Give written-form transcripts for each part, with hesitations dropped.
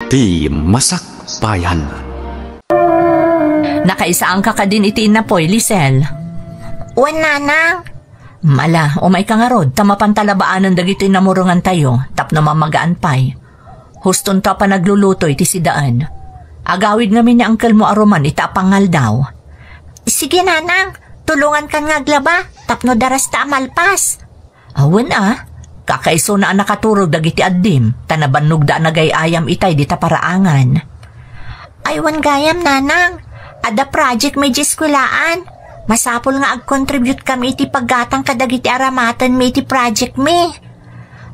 Ti Masakbayan. Nakaisaan ka din iti na po'y, Lisel. Uwan, nanang. Mala, umay ka nga rod, tamapantalabaanan dagito namurungan tayo, tapno mamagaan pa'y. Huston ta pa nagluluto iti sidaan. Agawid ngamin ni Uncle mo aruman, itapangal daw. Sige, nanang. Tulungan ka nga aglaba, tapno daras ta amalpas. Awan kakaiso na nakaturog dagiti addim, tanabannog da nagayayam itay di taparaangan. Aywan gayam, nanang. Ada project may jeskulaan. Masapol nga ag-contribute kami iti paggatang kadagiti aramatan may iti project mi.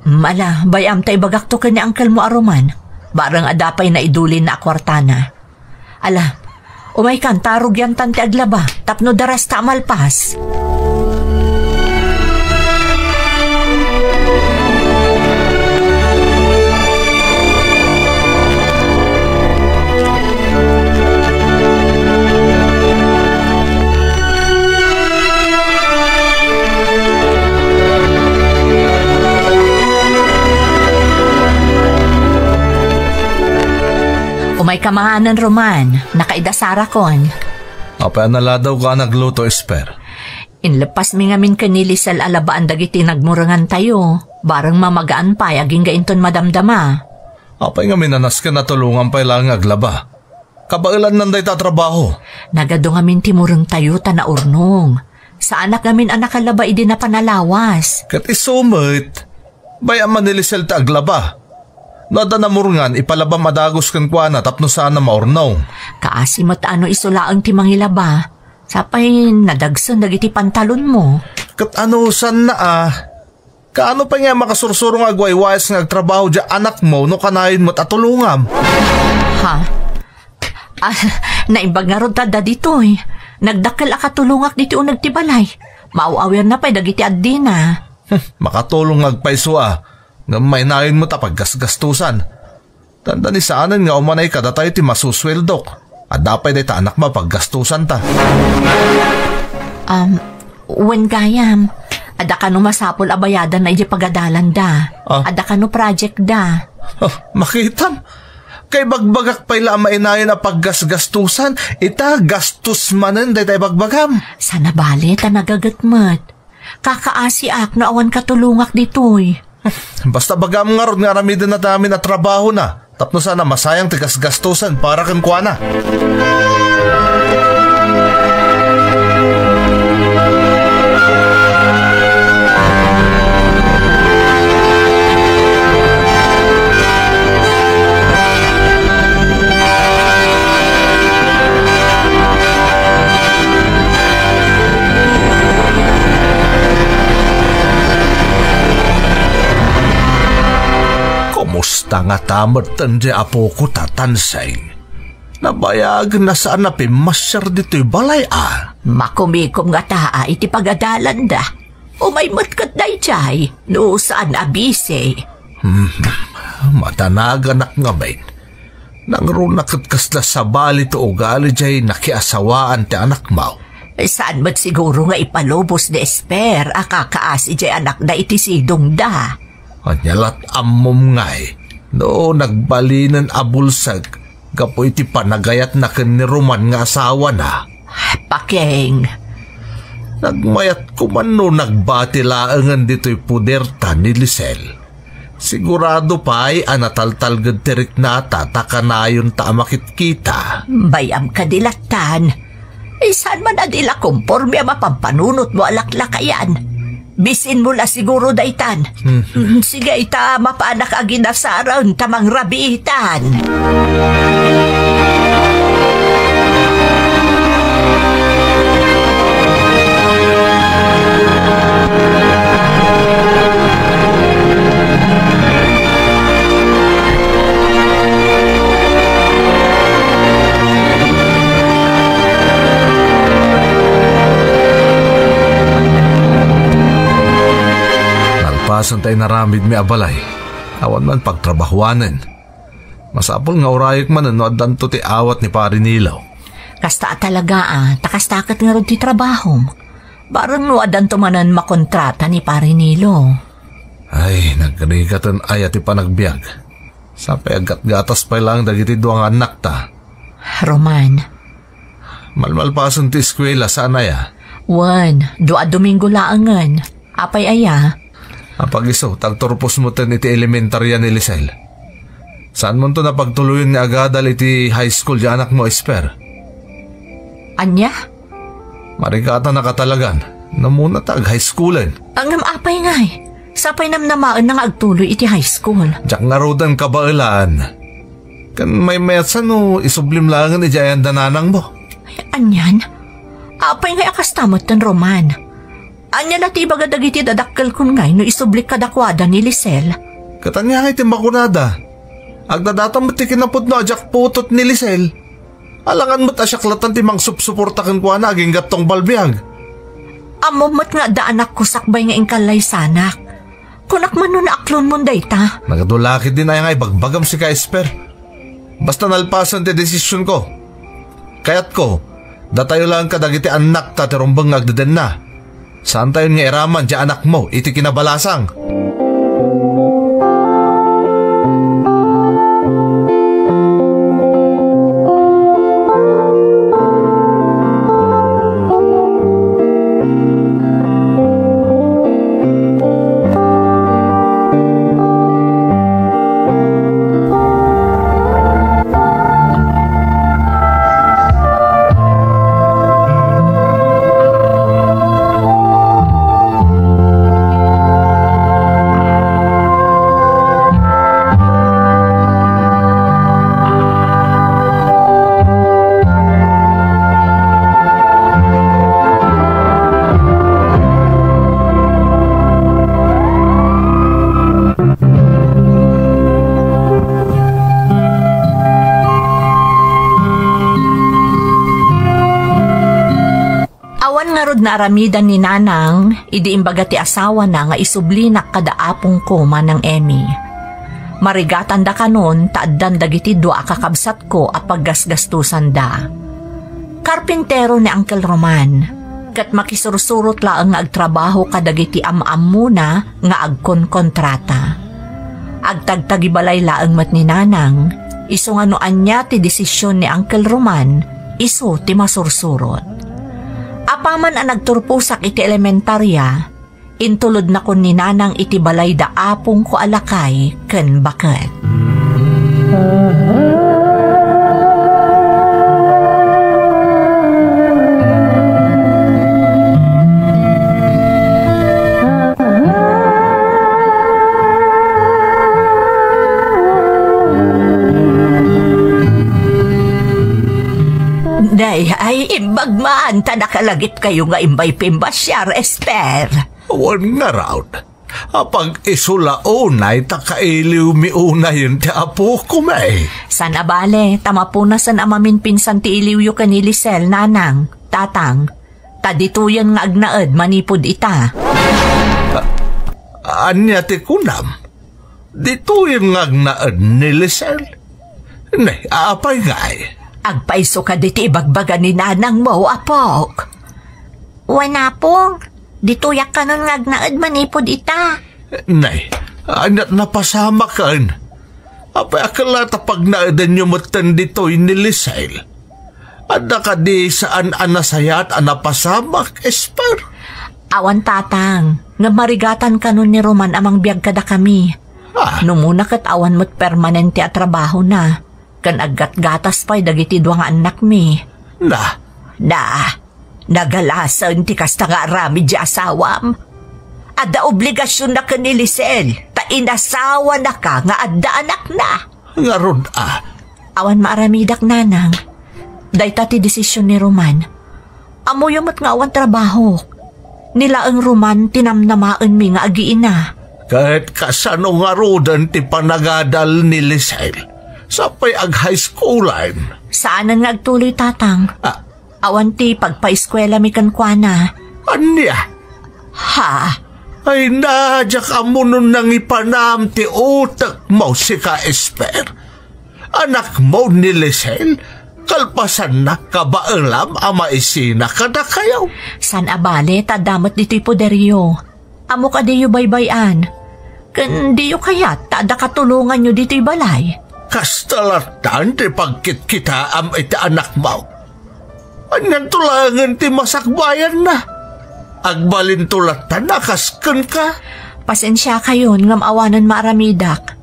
Mala, bayam tay bagakto ka ni Uncle mo aruman. Barang adapay na idulin na akwartana. Ala, umay kan tarog yan tanti aglaba, tapno daras ta amalpas. Umay kamanganan, Roman. Nakaidasara kon. Apay anala daw ka nagluto, Esper. Inlepas mi ngamin kanilisal alabaan dagiti nagmurangan tayo. Barang mamagaan pa, aging gainton madamdama. Apay nga minanas ka natulungan pa ilang aglaba. Kabailan nanday tatrabaho. Nagado ngamin timurang tayo tanaurnong. Sa anak ngamin anak alaba idi na panalawas. Kat isumit. Bayam manilisal ta aglaba. Nada na murungan, ipalaba madagos kan kwa na tapno sana maurnaw. Kaasi matano isulaang timangila ba? Sapay nadagsan dagiti pantalon mo. Kat ano san na Kaano pa nga makasursurong agwaywayas nga agtrabaho dya anak mo no kanayin mo't atulungam? Ha? Naimbag nga rod tada dito eh. Nagdakal akatulungak dito o nagtibalay. Mauawer na pa'y dagiti addi na. Makatulong agpaiso Gamay nain mo tapag gasgastusan. Tanda ni saanan nga umanay kada tayo ti masusweldok. At dapat day ta anak mapaggastusan ta. Wen gayam. Ada ka no masapol abayadan na iji pagadalan da. Ada ka no project da. Makitam. Kay bagbagak pa'y lamainayin na paggasgastusan. Ita gastos manen day tayo bagbagam. Sana bali ta nagagatmat. Kakaasi ak na awan katulungak ditoy. Basta bagam nga ron nga ramidin na namin na trabaho na. Tapno sana masayang tigas-gastusan para kan kwa na. Kumusta nga tamad tanda apo ko tatansay? Nabayag na saan na pimasyar dito'y balay Makumikom nga taa iti pagadalan da. Umaymot kat day chay, no saan abise. Matanaganak nga bain. Nangrunakat kasla sa bali to ugali jay nakiasawaan ti anak mo. Saan ba't siguro nga ipalubos ni Esper akakaasi jay anak da iti sidong da. Anyalat amom ngay, no nagbalinan abulsag, gapo iti panagayat na ni Roman nga asawa na. Pakeng. Nagmayat ko man no nagbatilaangan dito'y puderta ni Lisel. Sigurado pa'y anataltalgad tirik na tatakanayon ta amakit kita. Bayam kadilatan. Saan man adila kumporme mapampanunot mo alaklakayan. Bisin mo la siguro daitan. Sige ita mapaanak aginasaran tamang rabiitan. Pasan tayo naramid mi abalay. Awan man pagtrabahuanan. Masapol nga urayik man no adanto ti awat ni pari nilaw. Kasta talaga takastakat nga ron ti trabaho. Barang no adanto manan makontrata ni pari nilo. Ay, nagrigatan ay ati panagbiag. Sapay agat-gatas pa lang dagiti duwang anak ta. Roman, Malmalpason ti eskwela sana ya. dua Domingo laangan. Apay aya? Apag iso, tagturpos mo ten iti elementarya ni Lisel. Saan mo to napagtuluyan ni Agadal iti high school di anak mo, Esper? Anya? Marigata na katalagan. Namuna tag high schoolen. Ang namapay ngay. Sapay namnamaan na nga agtuloy iti high school. Diyak nga rodan kabailan. Kan may mayatsan no, isublim lang ni Jayan dananang mo. Ay, anyan? Apay ngay akastamot tan Roman. Anya lati baga dagiti dadakkel kun ngay no isublik kadakwada ni Lisel. Katanya ngay timbakunada. Agdadatan mo ti kinapot no ajak putot ni Lisel. Alangan mo't asyaklatan ti mang supsuportakan ko na aging gatong balbiag. Amomot nga daanak ko sakbay nga ingkalay sanak. Kunak man nun aklon mo dayta. Nagadulakit din ay ngay bagbagam si ka Esper. Basta nalpasan ti desisyon ko. Kayat ko, datayo lang kadagiti anak ta tirumbang agdaden na. Saan tayo nga iraman di anak mo iti kinabalasang? Na aramidan ni Nanang, idi imbaga ti asawa na nga isublinak kadaapong koma ng Emmy. Marigatan da kanon, taaddan dagiti dua kakabsat ko apag gasgastusan da. Karpintero ni Uncle Roman, kat makisursurot laang nga agtrabaho kadagiti am-am muna nga agkon kontrata. Agtagtagibalay laang mat ni Nanang, iso nga noan niya ti desisyon ni Uncle Roman, iso ti masursurot. Apaman ang nagturpusak iti elementarya, intulod na kun ni Nanang iti balay da apong ko alakay ken baket. Day, ay imbagmaan ta nakalagit kayo nga imbay pimbasyar, Esper. Awan nga raw. Apag isulaunay takailiw miuna yun ti apo ko may. Sana bale, tamapunasan amamin pinsan ti iliwyo ka ni Lisel, Nanang, Tatang. Tadituyan nga agnaed manipod ita. Anya ti kunam? Dito yung nga agnaed ni Lisel? Nay, apay ngay. Agpaiso ka diti ibagbaga ni Nanang mo, apok. Wana pong, dituyak ka nun ngagnaad manipod ita. Nay, anyat napasama kan. Apay akalata pag naadan nyo matan dito'y ni Lisel. Ada ka di saan anasayat anapasamak, Esper? Awan Tatang, nga marigatan ka nun ni Roman amang biyag kada kami. Numuna kat awan mo't permanente at trabaho na. Kan aggat-gatas pa'y dagiti duwang anak mi. Nagalasan ti kasta nga arami di asawam. Ada obligasyon na ka ni Lisel, ta inasawa na ka nga adda anak na. Nga ron Awan maaramidak Nanang. Dayta ti desisyon ni Roman. Amoy mat nga awan trabaho. Nila ang Roman tinamnamaan mi nga agiina. Kahit kasano nga rodan ti panagadal ni Lisel. Sapay ag high schoolan. Saanan nga agtuloy Tatang? Awan ti pagpa-eskwela mi kankwana. Anya? Ha? Ay nadya ka mo nun nang ipanam ti utak mo si ka Esper. Anak mo ni Lisel, kalpasan na kabaalam ama isina kada kayo. San abale tadamot dito'y poderyo. Amo ka diyo baybayan. Kandi yung kaya tada katulungan nyo dito'y balay. Kastalatan ti pagkit kita am iti anak mo. Anyan tulangan ti masakbayan na. Agbalin tulatan nakaskan ka. Pasensya kayo ngam awanan maramidak.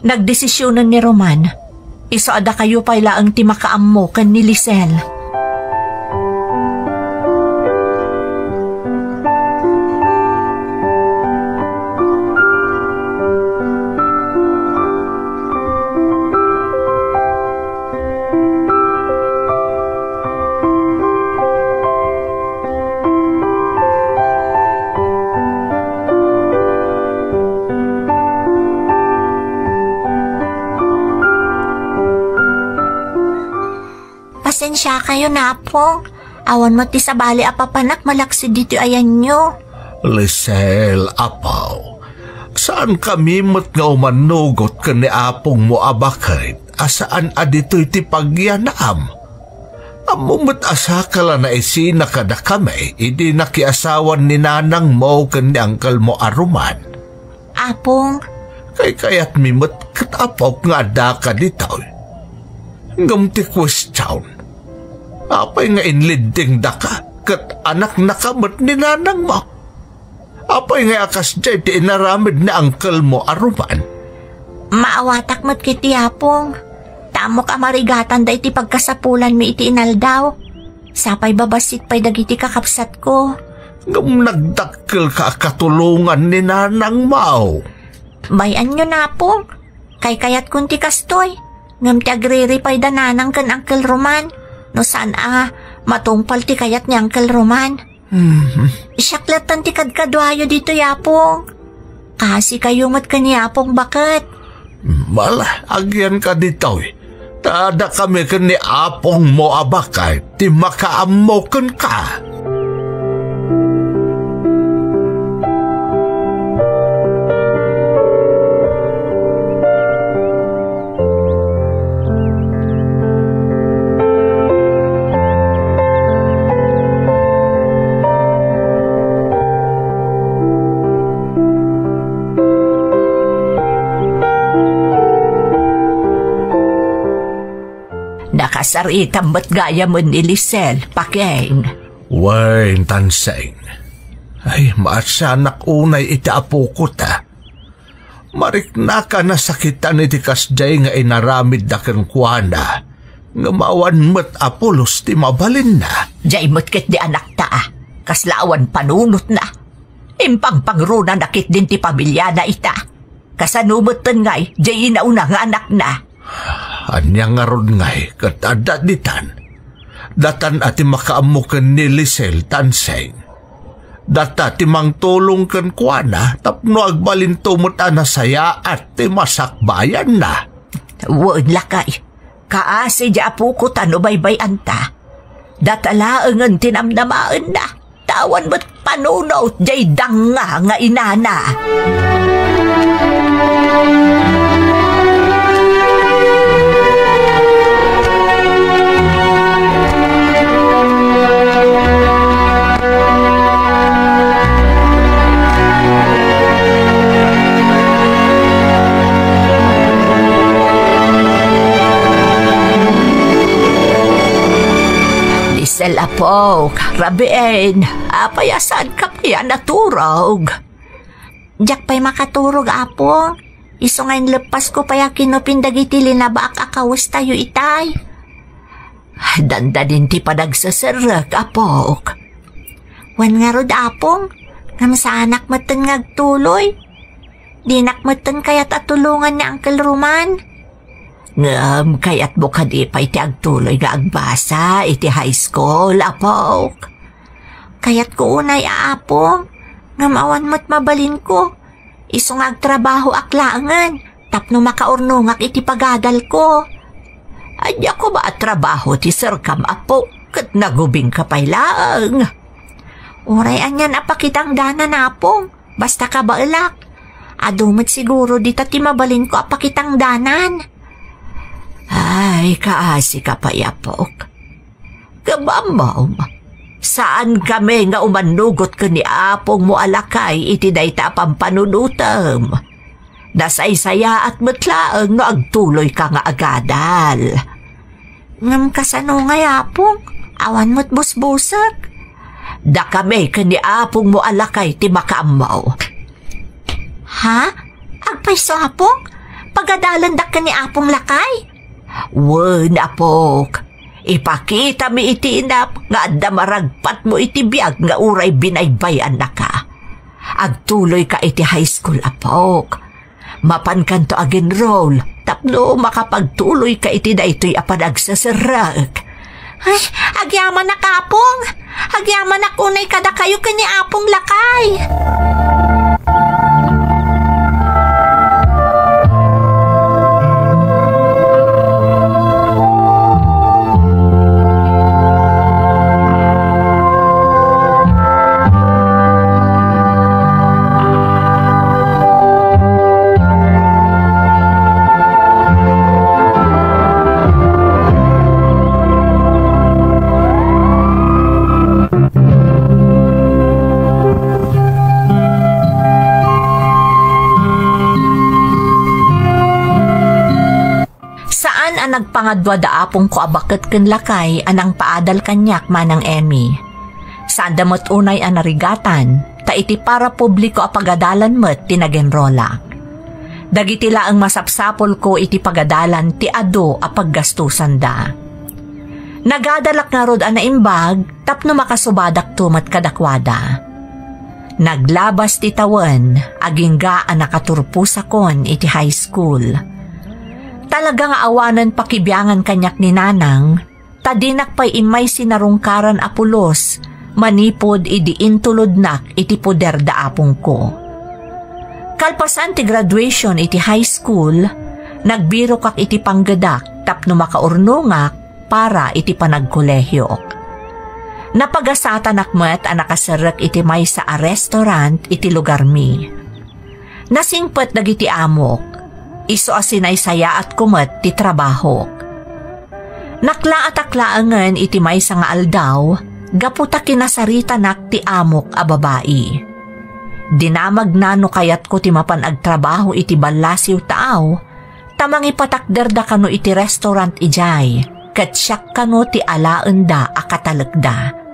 Nagdesisyonan ni Roman. Isaada kayo pala ang timakaammo kan ni Lisel. Pasensya kayo na po. Awan mo ti sabali apapanak malaksi dito ayan nyo. Lisel, apaw. Saan kami mo't nga umanugot ka ni apong mo abakit? Asaan adito'y ti pagyanam? Amumot asa ka lang na isina ka na kami, hindi nakiasawan ni nanang mo ka ni angkal mo aruman. Apong, Kaya't mimot katapaw nga da ka dito. Ngam ti question. Apay nga inliding da ka, kat anak na kamot ni nanang mo. Apay nga akas dyan ti inaramid ni angkal mo aruman. maawatak mo't kiti apong. Tamok amarigatan da iti pagkasapulan mi iti inaldaw. Sapay babasit pa'y dagiti kakapsat ko. Ngam nagdakkel ka katulungan ni nanang mo. Bayan nyo na apong. Kayat kunti kastoy. Ngam ti agriri pa'y dananang kan Uncle Roman. No saan matumpal ti kayat ni Uncle Roman. Isyaklat ti kadkadwayo dito yapong. Kasi kayo mat kaniyapong bakit? Mala, agyan ka dito eh. Tada kami kani apong mo abakay, ti makaamokan ka. Nakasaritan ba't gaya mo ni Lisel, Pakeng? Wain tanseng. Ay, maasanak unay itaapo ko ta. Marikna ka na sakitan iti kasjay nga inaramid na kang kuwana. Ngamawan mo't apulos ti mabalin na. Jay mo't kit di anak ta, kaslaawan panunot na. Impang pangruna nakit din ti pamilya na ita. Kasanumutan ngay, jay inauna nga anak na. Anyang nga ron ngay, katadaditan. Datan ati makaamukan ni Lisel tanseng. Data ti mangtulong kan kuana, tapno agbalin tumot anasaya at ti masakbayan na. Waan lakay, kaasi di apo ko tano baybay anta. Datalaangan tinamnamaan na, tawan mo't panunaw jay danga nga inana. Lisel apo, rabien, apayasan ka pa yan naturog. Diyak pa'y makaturog apong. Iso ngayon lepas ko pa'y kinupindagiti linabaak akawis tayo itay. Danda din ti padagsasarak, apok. Wan nga rod apong. Ngam sa anak matan ngagtuloy. Dinak matan kaya't atulungan ni Uncle Roman. Ngam, kaya't mo kadi pa iti agtuloy nga agbasa, iti high school, apok. Kaya't ko unay aapong. Ngam awan mo't mabalin ko. Iso nga agtrabaho aklangan. Tapno makaurnungak iti pagadal ko. Anya ko ba at trabaho ti Sir Cam, apo? Kat nagubing ka pa'y lang. Uray anyan apakitang dana na apong. Basta ka baalak. Adumot siguro dito ti mabalin ko apakitang danan. Ay, kaasi ka pa, yapok. Kabamaw, saan kami nga umanugot ka ni apong mo alakay iti dayta pampanunutam? Nasaysaya at matlaang no agtuloy ka nga agadal. Ngam kasano nga apong, awan mo't busbusak. Da kami kani apong mo alakay ti makaamaw. Ha? Agpaiso apong? Pagadalan da ka ni apong lakay? Wen apok, ipakita mi iti inap nga adda maragpat mo iti biag nga uray binaybayan na ka. Agtuloy ka iti high school apok. Mapan kanto ag-enroll, tapno makapagtuloy ka iti da ito'y apanagsasarak. Ay, agyaman na kapong. Agyaman na kunay kada kayo kani apong lakay. Nagpangadwa da apong ko abaket ken lakay anang paadal kanyak manang Emmy. Saan damot unay anarigatan, ta iti para publiko apagadalan met tinagenrola. Dagiti laang masapsapol ko iti pagadalan ti ado apaggastusan da. Nagadalak nga rod anaimbag tapno makasubadak tumat kadakwada. Naglabas ti tawen agingga ang nakaturpusakon iti high school. Talagang awanan pakibyangan kanyak ni Nanang, tadinak pa'y imay sinarungkaran apulos, manipod idiin tulodnak iti poder da apong ko. Kalpasan ti graduation iti high school, nagbiro kak iti panggadak tapno makaurnungak para iti panagkolehyo. Napagasatan akmet ang nakasarak iti may sa restaurant iti lugar mi. Nasingpet dagiti amok, iso asinay saya at kumet ti trabaho. Nakla at aklaangan iti may sa nga aldaw, gaputa kinasarita nak ti amok a babae. Dinamag na no kayat ko ti mapan agtrabaho iti balasiw taaw, tamang ipatakder da kano iti restaurant ijay, kat siyak kano ti alaan da akatalagda.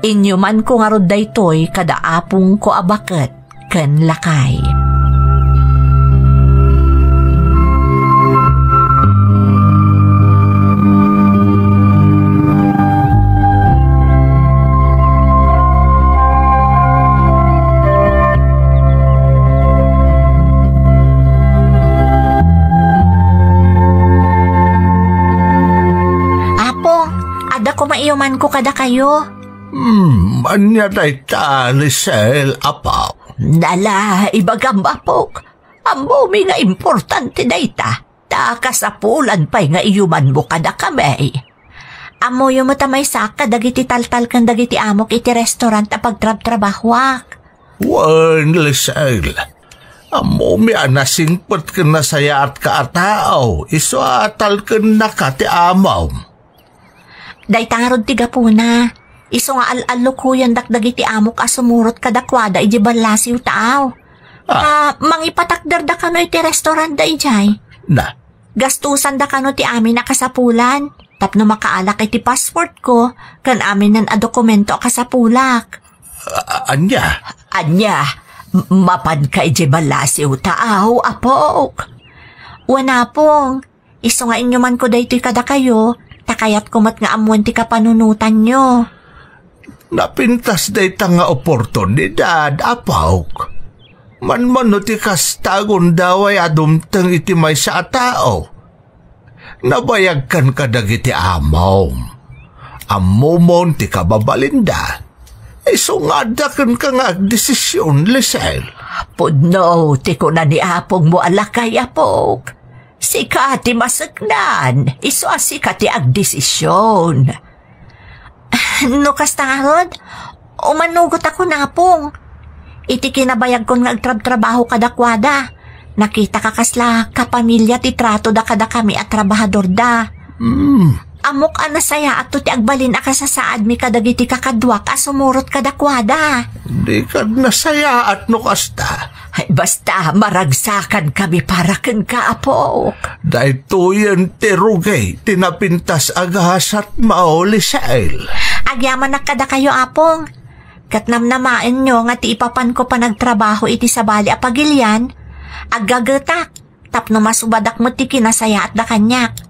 Inyuman ko nga rod daytoy kada apong ko abaket ken lakay. Iuman ko kada kayo. Anya day ta, Lisel, apaw. Nala, ibagam apok. Ambo mi nga importante day ta. Kasapulan pa'y nga iuman mo kada kami. Amo yung matamay saka dagiti taltal kan dagiti amok iti restaurant a pagtrab-trabahwak. Wan, Lisel. Amo mi anasingpot ka na saya at kaatao. Iso atal ka na ka ti amaw. Day tangarod ti gapuna. Iso nga al-alukuyan dakdagiti amok asumurot kadakwada iji balasiw taaw. Mangipatakder da kano iti restaurant da ijay. Na? Gastusan da kano ti amin na kasapulan. Tapno makaalak iti passport ko, kan amin nan a dokumento a kasapulak. Anya? Anya, mapan ka iji balasiw taaw, apok. Wana pong, iso nga inyo man ko daytoy kada kayo, takayat kumat nga amuan ti kapanunutan nyo. Napintas day ta nga oportunidad, apawk. Manmano ti kastagon daway adumtang iti may sa tao. Nabayag kan kadagiti amaw. Amumon ti kababalinda. Iso nga dakan ka nga desisyon, Lisel. Pudno, ti ko na ni apong mo alakay, apok. Sika ti masagnan, iso asika ti agdesisyon. No kastangarod, umanugot ako na pong. Iti kinabayag ko nga agtrab-trabaho kadakwada. Nakita ka kasla kapamilya ti trato da kada kami at trabahador da. Amok anasaya at ti agbalin akasasaad mi kadagiti kakadwak asumurot kadakwada. Di ka nasaya at no kasta. Basta maragsakan kami para ken kaapok. Dahito yan tirugay, tinapintas agahasat mao Lisel. Agyaman na kada kayo, apong. Katnamnamain nyo nga ti ipapan ko pa nagtrabaho iti sa bali a pagilyan. Agagatak, tapno masubadak mo ti kinasaya at da kanyak.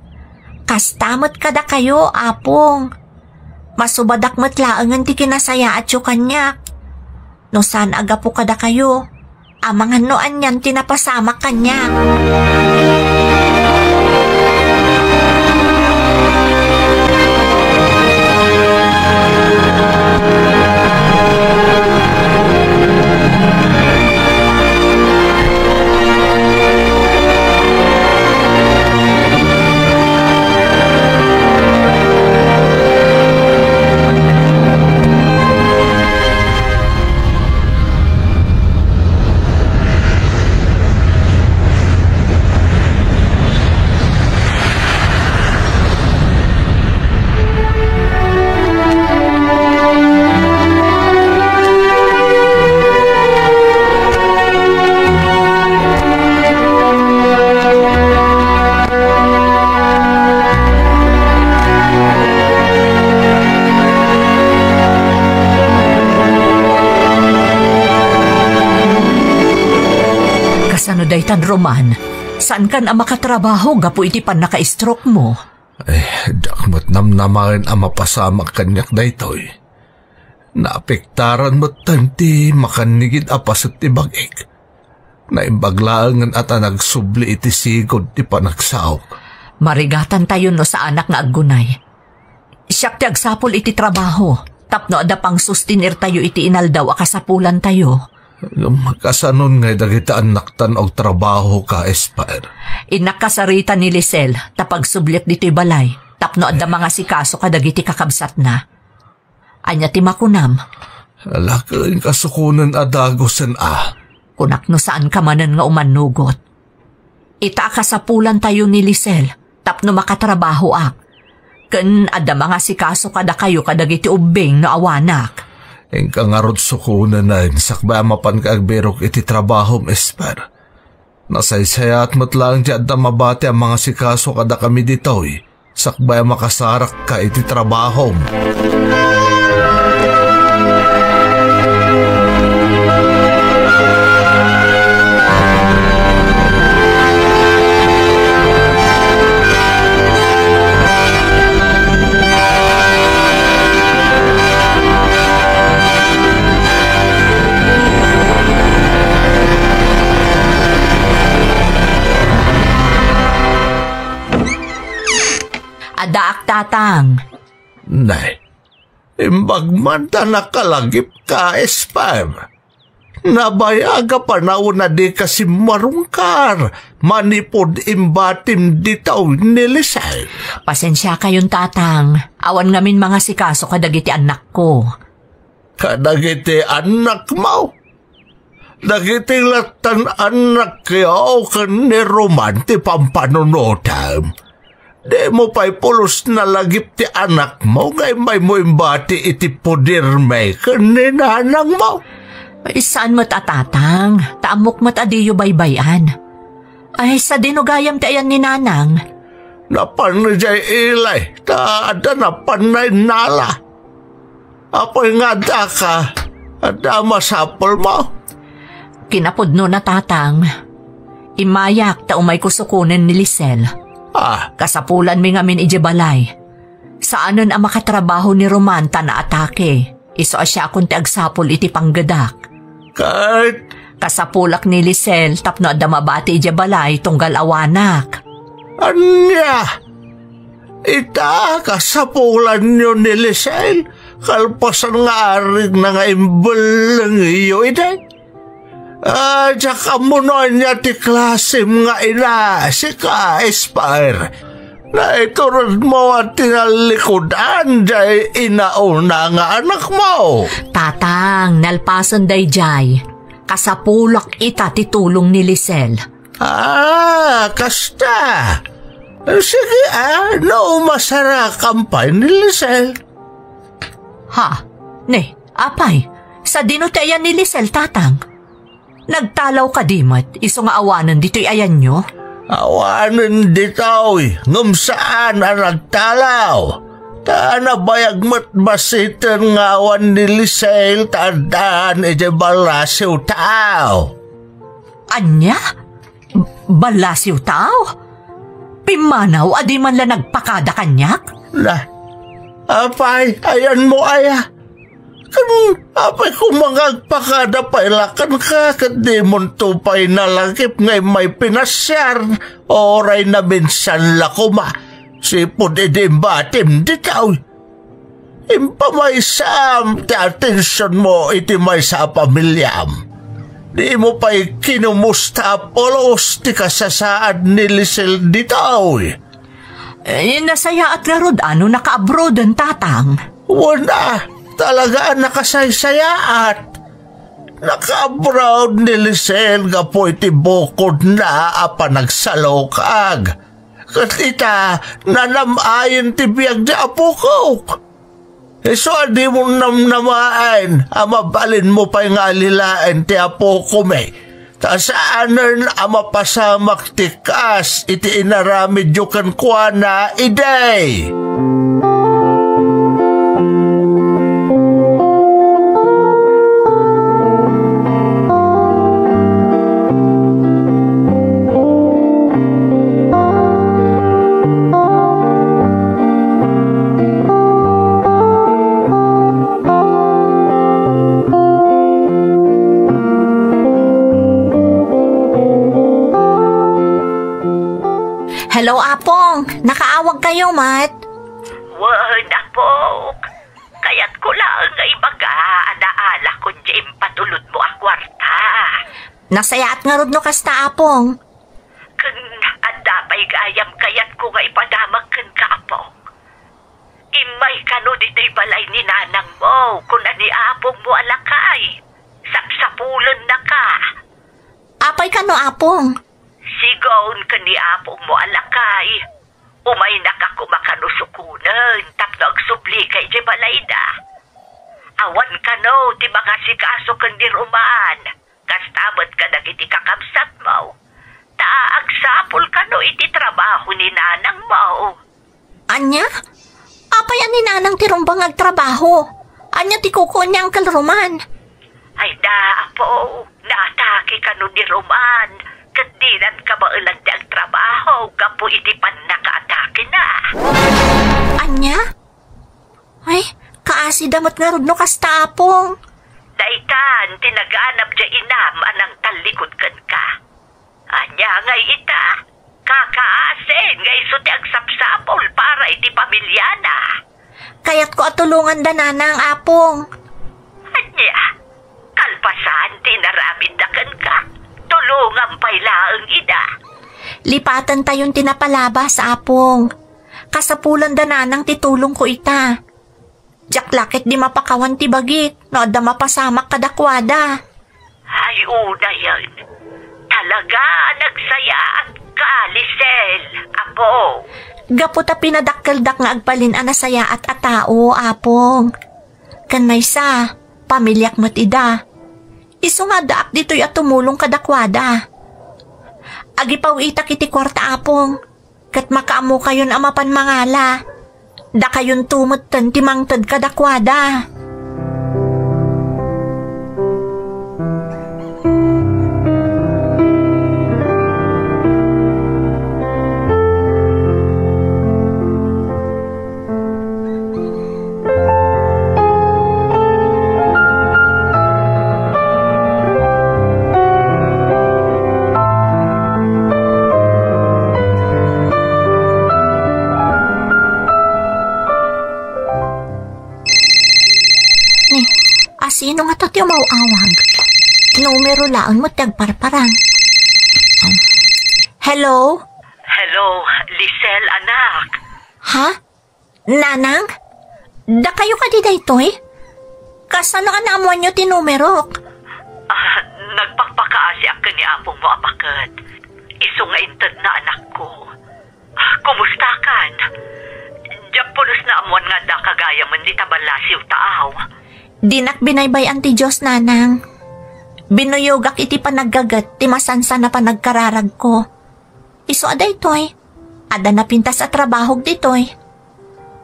Kastamot kada kayo, apong. Masubadak mo't laangan ti kinasaya at yu kanyak. No saan aga po kada kayo, amang hanoan yan tinapasama kanyak. Daytan Roman, saan kan ang makatrabaho gapo iti pan naka-stroke mo? Dakmat namnamain ang mapasama kanyak daytoy. Naapektaran mo tanti makanigid apas at ibagik. Naimbaglaangan at nagsubli iti sigod ti panagsaok. Marigatan tayo no sa anak nga aggunay. Siyak ti agsapol iti trabaho, tapno ada pang sustinir tayo iti inaldaw akasapulan tayo. Magkasanon ngay dagiti anak tan og trabaho ka, Espire. Inakasarita ni Lisel, tapag sublit dito'y balay, tapno adda mga sikaso ka dagiti kakabsat na. Anya ti makunam. Lakaling kasukunan adagosan Kunak no saan ka manan nga umanugot. Ita kasapulan tayo ni Lisel, tapno makatrabaho ak. Ken adda mga sikaso kada kayo kadagiti ubing no awanak. Eng kangarod sukunan na sakba mapan ka agberok iti trabaho, Esper. Nasaysayat mo't lang di adda mabati ang mga sikaso kada kami ditoy. Sakba makasarak ka iti trabaho. Daak tatang. Nay, imbagman ta nakalagip ka, Espam. Nabayaga pa na una di kasi marungkar. Manipod imbatim ditaw ni Lisel. Pasensya kayong tatang. Awan ngamin mga sikaso kadagiti anak ko. Kadagiti anak mo? Dagiti latan anak kayo kan ni Roman ti pampanunotam. Di mo pa'y pulos na lagip ti anak mo, ngay may mo imbati iti pudir may kaninanang mo. Ay, saan mo't atatang? Taamok mo't adiyo baybayan. Ay, sa dinugayam ti ayan ni nanang. Napanay jay ilay, taada napanay nala. Apoy nga da ka, ada masapol mo. Kinapudno na tatang. Imayak ta umay kusukunan ni Lisel. Kasapulan mi ngamin ijebalay. Saanon ang makatrabaho ni Romanta na atake. Iso asya akong ti agsapol iti panggadak. Kahit kasapulak ni Lisel tapno adda mabati ijebalay tunggal awanak. Anya? Ita kasapulan nyo ni Lisel? Kalpasan nga arig na nga imbalang iyo ite? Tsaka mo niya ti klasim nga ina, si ka, Espire. Na iturod mo at tinalikodan, jay inauna nga anak mo. Tatang, nalpasan day jay. Kasapulak ita titulong ni Lisel. Kasta. Sige no masara kampay ni Lisel. Ha? Ne, apay, sa dinotayan ni Lisel, tatang. Nagtalaw ka dimat, iso nga awanan dito'y ayan nyo. Awanan dito'y, ngam saan ang nagtalaw? Tana bayag matmasitan nga awan ni Lisel tandaan balasiw tao. Anya? Balasiw tao? Pimanaw, adi man la nagpakada kanyak? Apay, ayan mo aya. Apay kung magagpakada pa ilakan ka, kadi mon tupay nalagip ngay may pinasyar. Oray na minsan lakuma. Sipod batim ditaw. Impamay sam ti atensyon mo iti may sa pamilyam. Di mo pa'y kinumusta polos ti kasasaad ni Lisel ditaw. Nasaya at larod ano naka-abroad ang tatang. Wala, talaga nakasaysayaat. Naka-abroad ni Lisel nga po iti bukod na apa nagsalokag. Katita, nanamayan ti biyag di apo ko. So, di mo namnamain, amabalin mo pa yung alilain ti apo ko may. Tasaanan ama pasamak ti kas, iti inaramid yukan kwa na iday. Hello, Apong. Nakaawag kayo, Mat? Wan, Apong. Kaya't ko lang nga ibaga adaala kung di patulod mo ang kwarta. Nasayaat nga rod no kasta, Apong. Kung adapay gayam kaya't ko nga ipadamag kan ka, Apong. Imay kano dito'y balay ni nanang mo kung ani Apong mo alakay. Sapsapulan na ka. Apay kano, Apong? Sigaw ka ni Apong mo alakay. Umay nakakumakanusukunan tapno agsubli kay di balayda. Awan ka no, ti mga sikaso kan di Roman. Kastamat ka na iti kakabsat mo. Taagsapol ka no iti trabaho ni nanang mo. Anya? Apay ani nanang tirumbang agtrabaho. Anya ti kuko niyang kalroman. Ay da, Apo, naatake ka no ni Roman. Kandinan ka ba ulan di ang trabaho, kapo iti pan nakaatake na. Anya? Ay, kaasi damot nga rod no kasta, Apong. Daitan, tinaganap dya inam anang talikod kan ka. Anya ngay ita, kakaasin ngay suti ang sapsapol para iti pamilyana. Kaya't ko atulungan da nanang, Apong. Anya, kalpasan tinaramid na kan ka. Tulungan pailaang ida. Lipatan tayong tinapalaba sa Apong. Kasapulan da nanang titulong ko ita. Jaklakit di mapakawan ti bagik, no da mapasamak kadakwada. Ay, una yan. Talaga nagsaya at ka, Lisel, Apo. Gaputa pinadakkeldak nga agbalin anasaya at atao, Apong. Kan may sa, pamilyak mo't ida. Iso nga daak dito'y at tumulong kadakwada. Agipaw itak iti kwarta, Apong. Kat makaamo kayon amapan mangala. Da kayon tumutan timangtad kadakwada. Sino nga tayo mauawag? Numero laan mo tagparparang. Hello? Hello, Lisel, anak. Ha? Nanang? Da kayo ka di daytoy? Kasano ka naamuan nyo tinumerok? Nagpakpakaasi ako ni Apong mo apakat. Iso nga intad na anak ko. Kumusta kan? Diyapulos na amuan nga da kagaya man di tabalasiw taaw. Dinak binaybayan ti Diyos, nanang. Binuyogak iti panaggagat ti masansa na panagkararag ko. Iso aday toy. Ada na pintas at trabaho ditoy.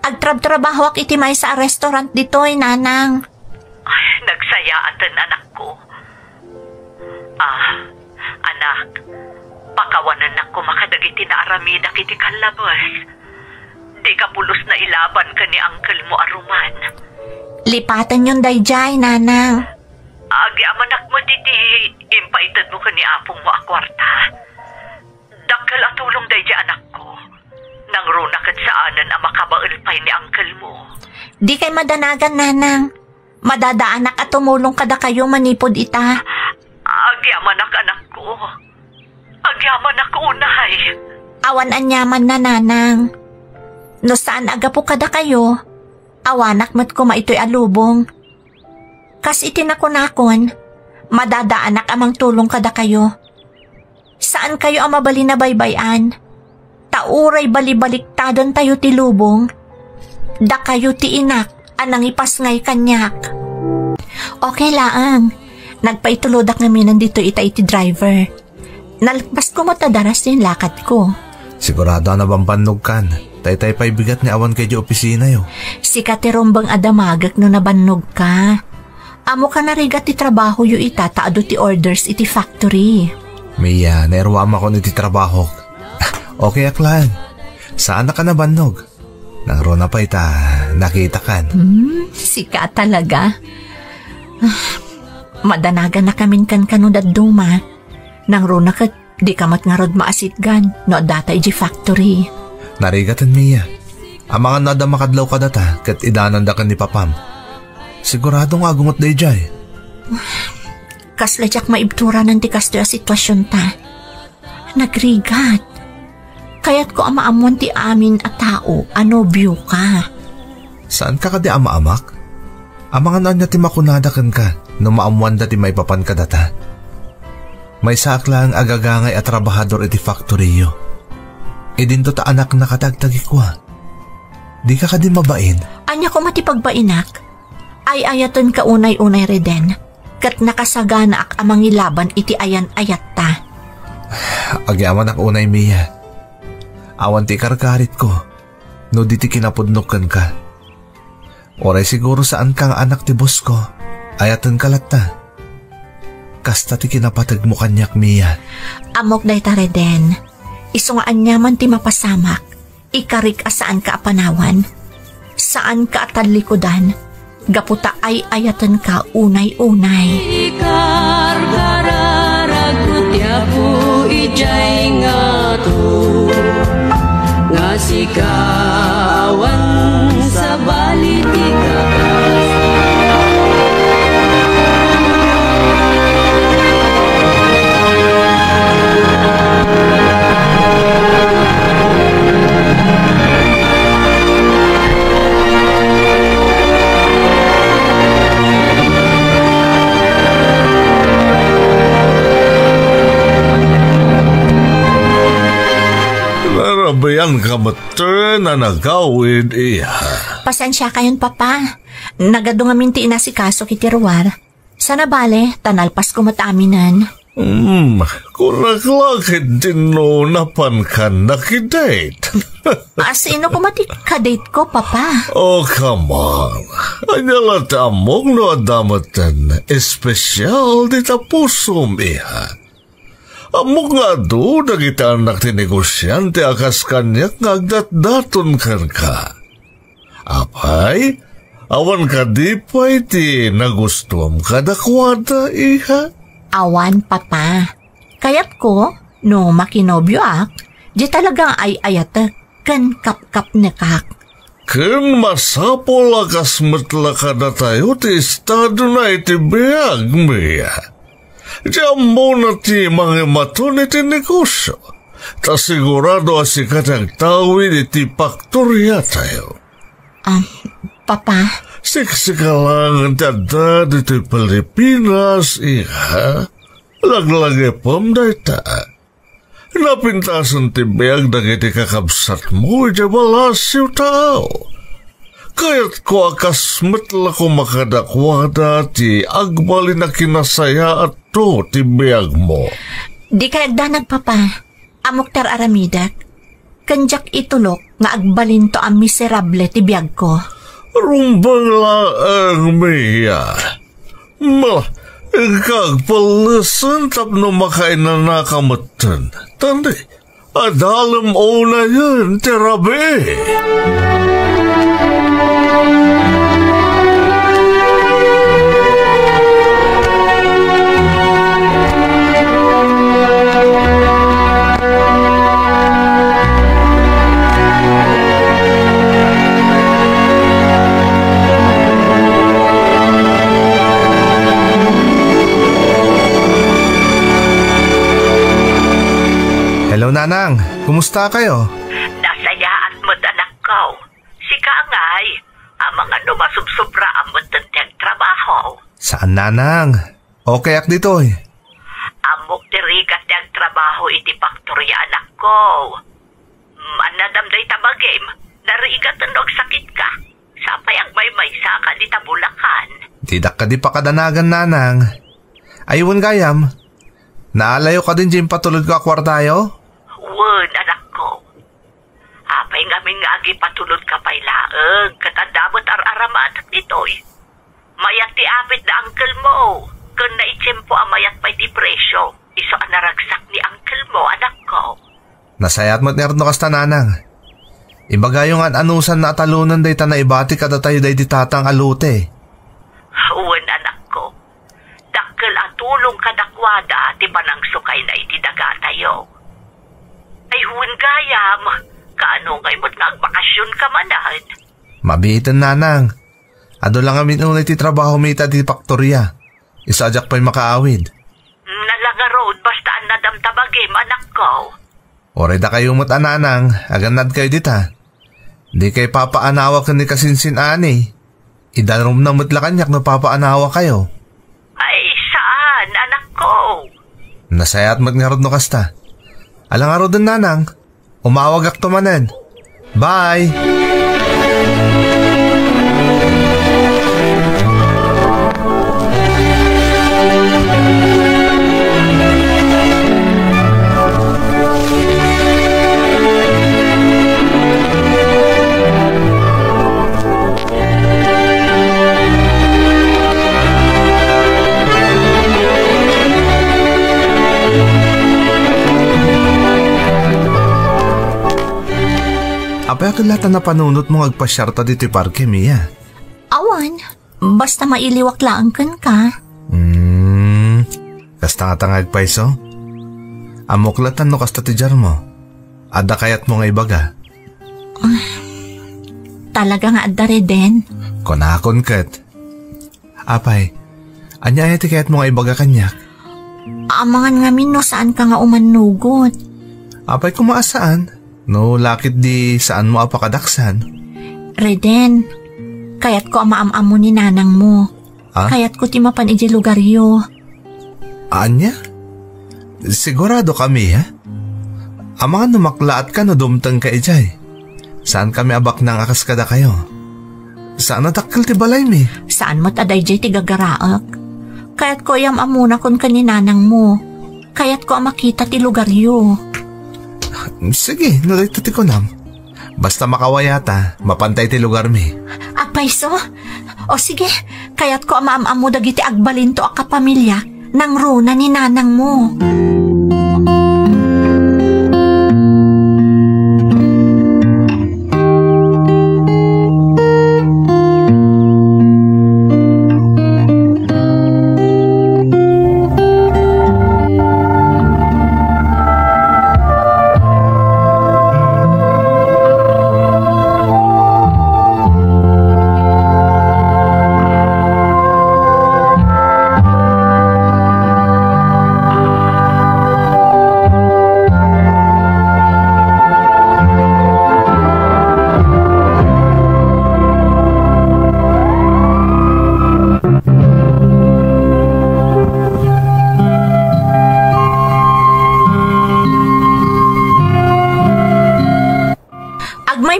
Agtrab-trabaho ak iti may sa restaurant ditoy, nanang. Ay, nagsayaan anak ko. Anak, pakawanan ako makadagiti na aramida kiti kalabas. Di ka pulos na ilaban ka ni uncle mo aruman. Lipatan yun dayjay, nanang. Agi amanak mo diti, impaitad mo ka ni apong mo akwarta. Dakal atulong dayjay anak ko. Nang runakat saanan ang makabaulpay ni uncle mo. Di kay madanagan, nanang. Madadaanak at tumulong kada kayo manipod ita. Agyaman anak ko. Agyaman ako unay. Awan anyaman na, nanang. No saan aga po kada kayo, awanak mat ko maito'y alubong. Kas itinakunakon, madadaanak amang tulong kada kayo. Saan kayo ang mabali na baybayan? Tauray balibaliktadon tayo ti lubong. Da kayo ti inak, anang ipas ngay kanyak. Okay laang, nagpaitulodak namin nandito ita iti driver. Nalpas ko matadaras yung lakad ko. Sigurado na bang bannog kan? Tay-tay pa'y bigat ni awan kay di opisina yo. Si Katerombang adamagak no nabannog ka. Amo ka narigat ti trabaho yu ita taado ti orders iti factory. Mia, nairwam ako ni ti trabaho. Okay aklan. Saan na ka nabannog? Nangro na pa ita, nakita kan. Sika talaga. Madanagan na kamin kan kanudad duma. Nangro na ka, di kamat nga rod maasitgan, no data iji factory. Narigatan Mia. Ang mga nada makadlaw ka data, kat idanan da ka ni Papam. Sigurado nga gungot day jay. Kasladyak maibtura ng tikas to yung sitwasyon ta. Nagrigat. Kaya't ko amaamuan ti amin at tao, anobyo ka. Saan ka di amaamak? Ang mga nanya ti makunadakan ka, no maamuan dati may papan ka data. May saklang agagangay at trabahador iti factory yo. Idinto ta anak na katagtagi ko. Di ka di mabain? Anya ko matipagbainak. Ay ayatan ka unay-unay reden. Kat nakasagana ak amang ilaban iti ayan-ayat ta. Agyaman ak unay Mia. Awan ti karkarit ko. No di ti kinapudnukan ka. Oray siguro saan kang anak ti boss ko. Ayatan kalatta. Kasta ti kinapatag mo kanyak Mia. Amok day ta reden. Isungaan niya man ti mapasamak, ikarik asaan ka apanawan, saan ka atalikodan, gaputa ay ayatan ka unay-unay. Ikargararagut yapu ijay nga to, nga sikawan sa baliti kakas. Narabayan ka ba na nagawid iya? Pasensya kayon papa, nagado nga minti na si kaso kitiruar. Sana bale, tanalpas ko mataminan. Kulaklakit din no napan ka nakidate. Sino ko matikadate ko papa? Oh, come on. Anyala tamong no adamatan, espesyal di ta pusom iya. Amok nga do, nagita anak ti negosyante akas kanyak ngagdat-daton kan ka. Apay, awan ka di pa iti nagustuam kadakwada iha? Awan papa. Kayat ko, no makinobyo ak, di talagang ay ayata kan kap-kap nekak. Ken masapol akas metla kada tayo ti estado na iti biyag miya. Diyan muna ti mga maton iti negosyo. Ta sigurado asikat ang tawid iti paktorya tayo. Papa? Siksika lang ang tada iti Pilipinas, iha. Laglagi pom dayta. Napintasan ti biyag dagiti kakabsat mo, iti balasyo tao. Kaya't ko akas metla ko makadakwada ti agbali na kinasaya at ato tibiyag mo. Di kayagda nagpapa, amok ter aramidak. Kanjak itulok nga agbalin to ang miserable ti biyag ko. Rumbang laang Mia. Kagpalasan tapno makain na nakamatan. Tandi, adalam o na yan, terabe. Hello, Nanang. Kumusta kayo? Nasayaan mo, anak ko. Sika nga'y, ang mga numasubsobra ang matantang trabaho. Saan, Nanang? Okay ak dito eh. Amok dirigat ang trabaho iti faktorya, anak ko. Anadamday tabagim, narigat ang sakit ka. Sapay ang may saka di tabulakan. Didak ka di pa kadanagan, Nanang. Ayun gayam. Naalayo ka din dyan patulod ka kwartayo? Wen, anak ko. Apay ngamin nga agi patulod ka pa'y laeng, katandamot ar-aramat at dito'y. Mayat ti apit na uncle mo. Kung naitsempo ang mayat pa'y di presyo, iso ang naragsak ni uncle mo, anak ko. Nasayat mo't nerno kasta, Nanang. Imbaga yung anusan na atalunan day ta na ibati kada tayo day di tatang alute. Wen, anak ko. Dakkel at tulong kadakwada ti panang sukay na itidaga tayo. Ay huwin gayam, kaano ngay mo't nagbakasyon ka manan? Mabiitan, Nanang. Ado lang amin unay ti trabaho may ita di faktorya. Isadyak pa'y makaawid. Nalaga road basta ang nadamtabagim, anak ko. Oray da kayo mo't Nanang, aganad kayo dita. Di kay papaanawa ka ni kasinsin ani. Idarom na mo't lakanyak na papaanawa kayo. Ay, saan, anak ko? Nasayat mo't nga rod no kasta. Alang araw din, Nanang. Umawag ak tumanan. Bye! Apay ako lahat na panunot mong agpasyarta dito parke, Mia. Awan, basta mailiwak lang kan ka. Kasta nga tangag paiso? Amuklatan no kasta tijar mo. Ada kayat mo nga ibaga. Talaga nga adare din. Konakon kat. Apay, anya iti kayat mo nga ibaga kanyak? Amangan ngamin no saan ka nga umanugot. Apay kumaasaan? No, lakit di saan mo apakadaksan? Reden, kayat ko amaam-amo ni nanang mo. Ha? Kayat ko timapan iji lugaryo. Anya? Sigurado kami, ha? Amangan numaklaat ka no dumtang ka ijay. Saan kami abak nang akas kada kayo? Saan natakil ti balay mi? Saan mo't aday jay ti gagaraak? Kayat ko yam amuna kon kaninanang mo. Kayat ko makita ti lugaryo. Sige, nalito ti ko nam. Basta makawayata, mapantay ti lugar mi. Apay so? O sige, kayat ko amaam mo dagiti agbalin to a kapamilya nang runa ni nanang mo.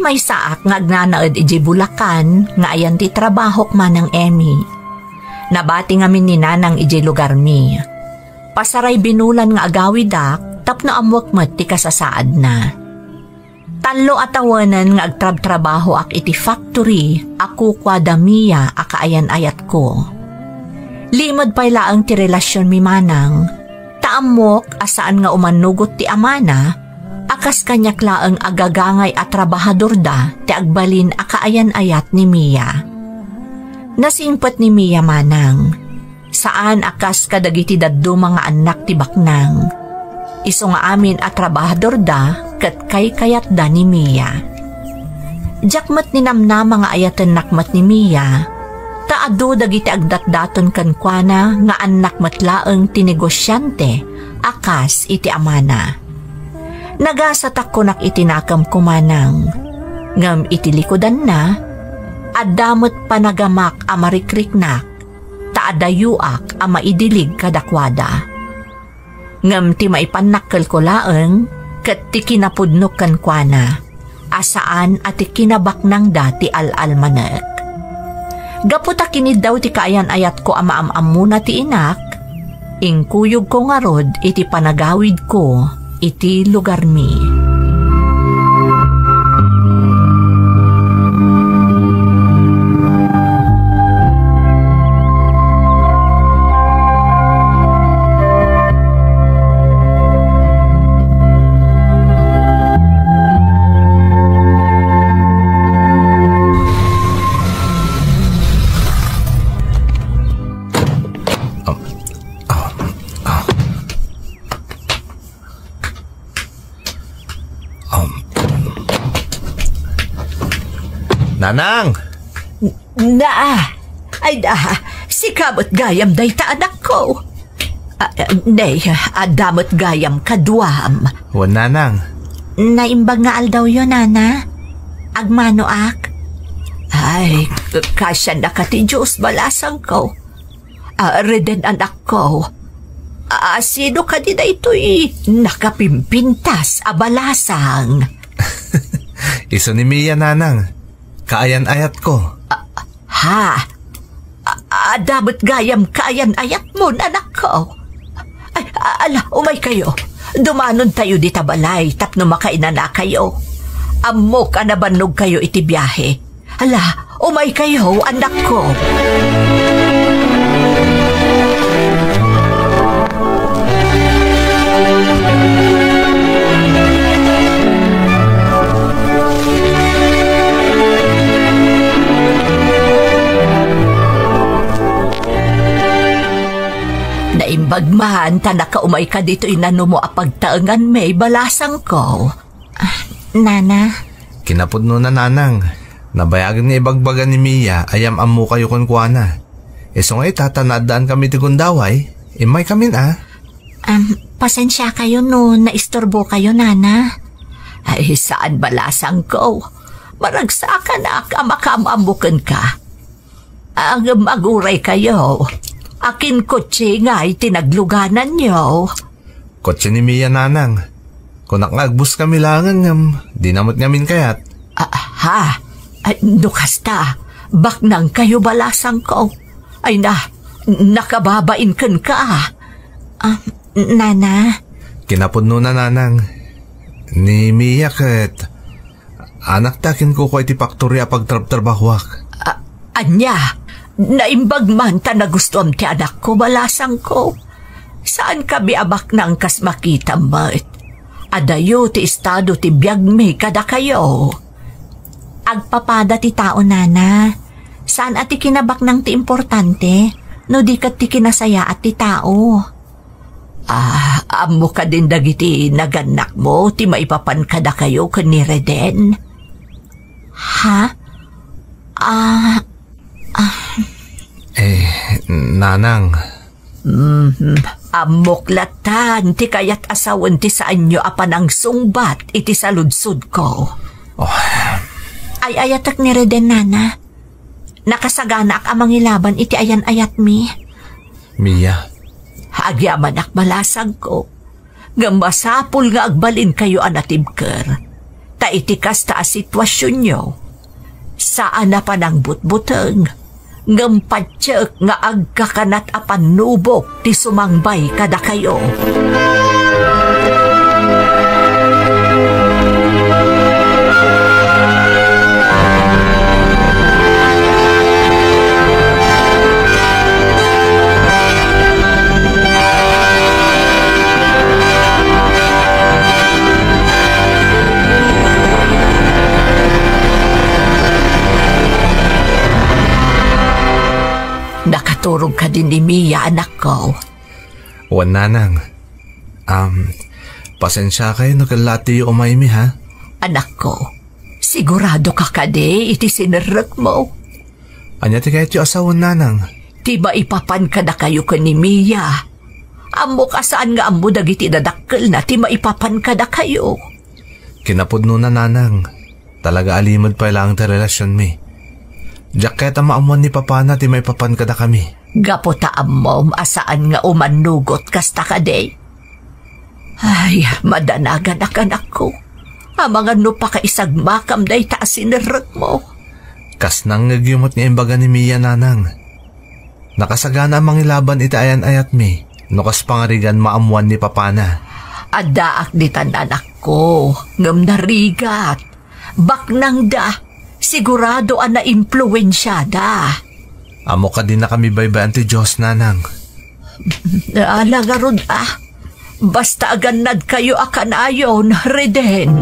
May saak nga agnanaed iji Bulacan nga ayan ti trabahok manang Emmy. Nabati ngamin ni nanang iji lugar mi. Pasaray binulan nga agawidak, tapno amwak mat ti kasasaad na. Talo atawanan nga agtrab-trabaho ak iti factory, ako kwa Damiya akaayan-ayat ko. Limod pa'y laang ti relasyon mi manang, taamok asaan nga umanugot ti amana, akas kanyak laang agagangay at trabahador da ti agbalin akaayan-ayat ni Mia. Nasimpot ni Mia manang, saan akas kadagiti daddo mga anak ti baknang. Iso nga amin at trabahador da kat kay-kayat da ni Mia. Jakmat ni namna mga ayatan nakmat ni Mia, taado dagiti agdat-daton kankwana nga anak matlaeng tinegosyante akas iti amana. Nagasatak ko nak itinakam kumanang, ngam itilikodan na, adamot panagamak amarikriknak, taadayuak ama idilig kadakwada. Ngam ti maipanakkel ko laeng, kat ti kinapudnok kankwana, asaan at ti kinabaknang dati al-almanek. Gaputa kinid daw ti kaayan-ayat ko ama-am-am muna ti inak, ingkuyog ko nga rod iti panagawid ko, iti lugar mi. Nanang! Ay si kabot gayam day ta anak ko. Adamot gayam kadwam. Wan nanang. Naimbag nga aldaw yun, Nana. Agmano ak? Ay, kasya na ka ti Diyos balasang ko. Reden anak ko. Sino ka din na ito'y nakapimpintas abalasang? Iso ni Mia nanang. Kaayan-ayat ko. Adamot gayam kaayan-ayat mo, anak ko. Ay, umay kayo. Dumanon tayo di tabalay, tapno makainan na kayo. Amo ka na banog kayo iti biyahe. Umay kayo, anak ko. Naimbagman, tanaka umay ka dito inano mo apagtaangan may balasang ko. Nana? Kinapudno na nanang. Nabayagan ni ibagbagan ni Mia, ayam amu kayo kunkwana. So nga tatanadaan kami ti Gundaway, imay kami na. Pasensya kayo no, naistorbo kayo, Nana. Ay, saan balasang ko? Maragsakan na makaambukan ka. Ang maguray kayo. Akin kotse nga'y tinagluganan niyo. Kotse ni Mia nanang. Kung nakagbus kami langan di namot ngamin kayat. Nukasta, baknang kayo balasang ko. Ay nakababain kan ka. Nana? Kinapudno na nanang. Ni Mia kat anak takin ko iti factory apagtrab-trabahwak. Anya, naimbag man ta na gusto am ti anak ko balasang ko. Saan ka biabak nang kas makita mat? Adayo ti estado ti biyag may kada kayo. Agpapada ti tao, Nana. Saan ati kinabak nang ti importante? No di kat ti kinasaya at ti tao. Amo ka din dagiti naganak mo, ti maipapan kada kayo ni Reden. Ha? Nanang. Amoklatan, ti kayat asawan ti saan nyo apanang sungbat, iti saludsud ko. Ay ayatak ni Reden, Nana. Nakasaganak amang ilaban iti ayan-ayat mi. Mia. Agyaman ak balasang ko. Gamasapul nga agbalin kayo anatibker. Ta itikas ta a sitwasyon nyo. Saan na pa ng butbuteng. ngampatsyak nga agkakanat apan nubok ti sumangbay kada kayo. Nakaturog ka din ni Mia, anak ko. Wan nanang. Pasensya kayo nagalati yung umay mi ha? Anak ko, sigurado ka kade iti sinirek mo. Anya ti kahit yung asawan nanang. Ti ba ipapan ka na kayo ka ni Mia? Amo ka saan nga amo dagiti dadakkel na ti maipapan ka na kayo. Kinapudno na nanang. Talaga alimod pa lang ta relasyon mi. Jacket ang maamuan ni Papa na ti may papan kada kami. Gapo taam mo asaan nga umanugot kasta ka day. Ay, madanagan anak ko. Amangan no pa kaisagmakam day taasin sinirek mo. Kas nang nagyumot nga imbaga ni Mia nanang. Nakasagana ang mangilaban itayan ayat mi. Nukas pangarigan maamuan ni Papa na. Adaak ditan anak ko. Ngam narigat. Baknang da. Sigurado ang na-impluensyada. Amo ka din na kami baybayan ti Diyos, nanang. Alagarod Basta aganad kayo akan ayon, Reden.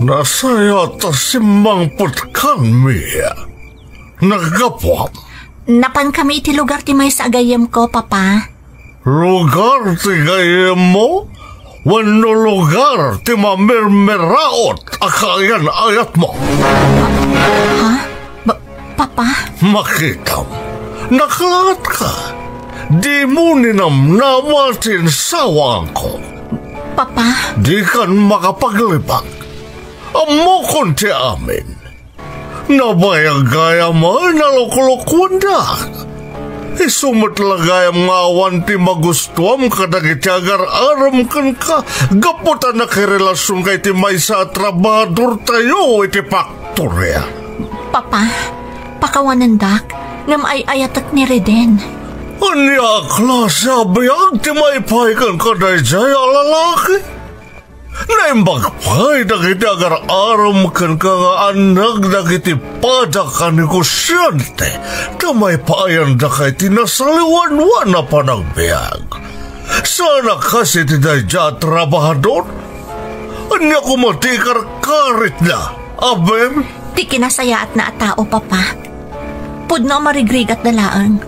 Nasaya ta simmangpot kami. Nagapwam. Napan kami iti lugar ti may sa agayem ko, Papa. Lugar ti gayem mo? Wano lugar ti mamirmiraot akayan ayat mo? Ha? Papa? Makitam. Nakalat ka. Di mo ninamnamatin sawang ko. Papa? Di kan makapaglibak. Amo kon ti amin. Nabayag gaya mo nalukulukwan da. Isumat lagayam ngawan ti magustuam kadagiti agar-aram kan ka. Gaputan na kirelasyon kay ti may sa trabador tayo iti faktorya. Papa, pakawanan dak, ngam ay ayatak ni Reden. Anya klase abiyag ti may paikan kaday jay alalaki. Naimbag pa'y dagiti agar-aram kan ka nga anak dagiti padakan ni kusyante kamay paayan da kay tinasaliwan-wan na panagbiag. Sana kasi ti dayja trabahador? Anya kumatikar-karit na, abem? Ti kinasayaat na tao, Papa. Pudno marigrigat na laang.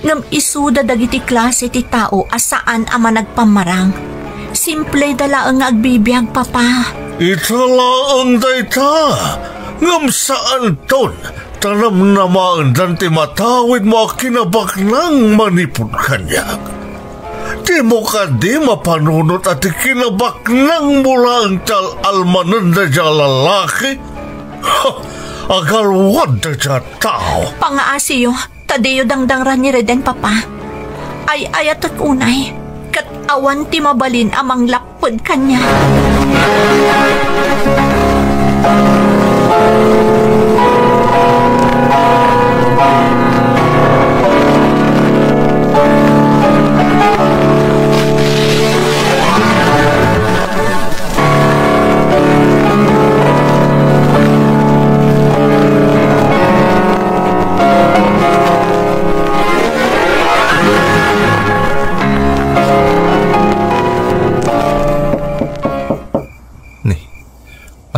Ngam isuda dagiti klase ti tao asaan ama nagpamarang. Simple dala ang agbibiyag, Papa. Italaang dayta. Ngam saan ton, tanam naman dan ti matawid mo kinabak ng manipod kanya. Di mo ka di mapanunot at kinabak ng mula ang tal-almanan na dya lalaki. Ha, agalwad na dya tao. Pangaasiyo, tadiyo dangdangran ni Reden, Papa. Ay ayat at unay. Awan ti mabalin amang lapod kanya.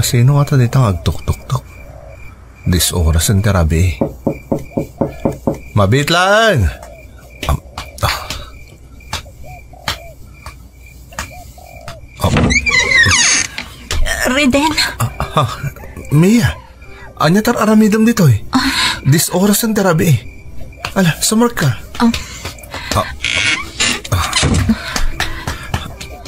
Sino nga dito ang agtuk-tuk-tuk? Dis oras ang terabi. Mabit lang! Reden? Mia, anya tar aramidam dito eh. Dis oras ang terabi. Ala, sumar ka.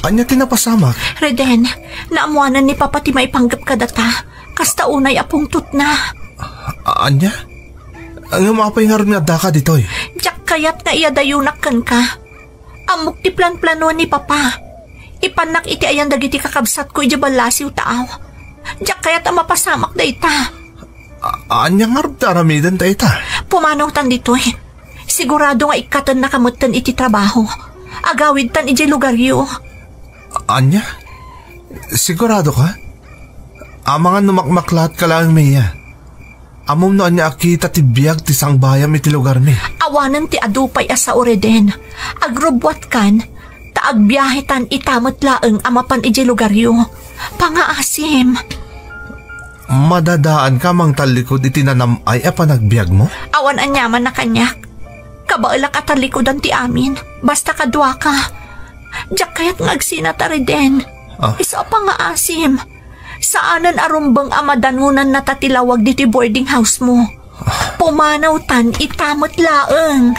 Anya tinapasamak? Reden, naamuanan ni Papa ti maipanggap ka data. Kasta unay apong tutna. Anya? Ang mapay nga rin nga daka ditoy. Diyak kayat na iyadayunakan ka. Amok ti plan-plano ni Papa. Ipanak iti ayan dagiti kakabsat ko iti balasiw taaw. Diyak kayat ang mapasamak da ita. Anya nga rin daramidan ta ita? Pumanaw tan ditoy. Sigurado nga ikatan na kamutan iti trabaho. Agawid tan iti lugaryo. Anya? Sigurado ka? Amangan numakmaklat ka lang, Mia. Amom no anya akita ti biyag ti sangbayam iti lugar ni. Awanan ti adupay asa oreden. Agrobwat kan, taagbiyahe tan itamot laeng amapan iti lugaryo. Pangaasim. Madadaan ka mang talikod iti nanamay a panagbiag mo? Awan anyaman na kanyak. Kabailak at talikodan ti amin. Basta kadwa ka. Diyak kayat ngagsinatari din. Isa pa nga asim. Saanan arumbang amadanunan na tatilawag diti boarding house mo. Pumanaw tan itamot laeng.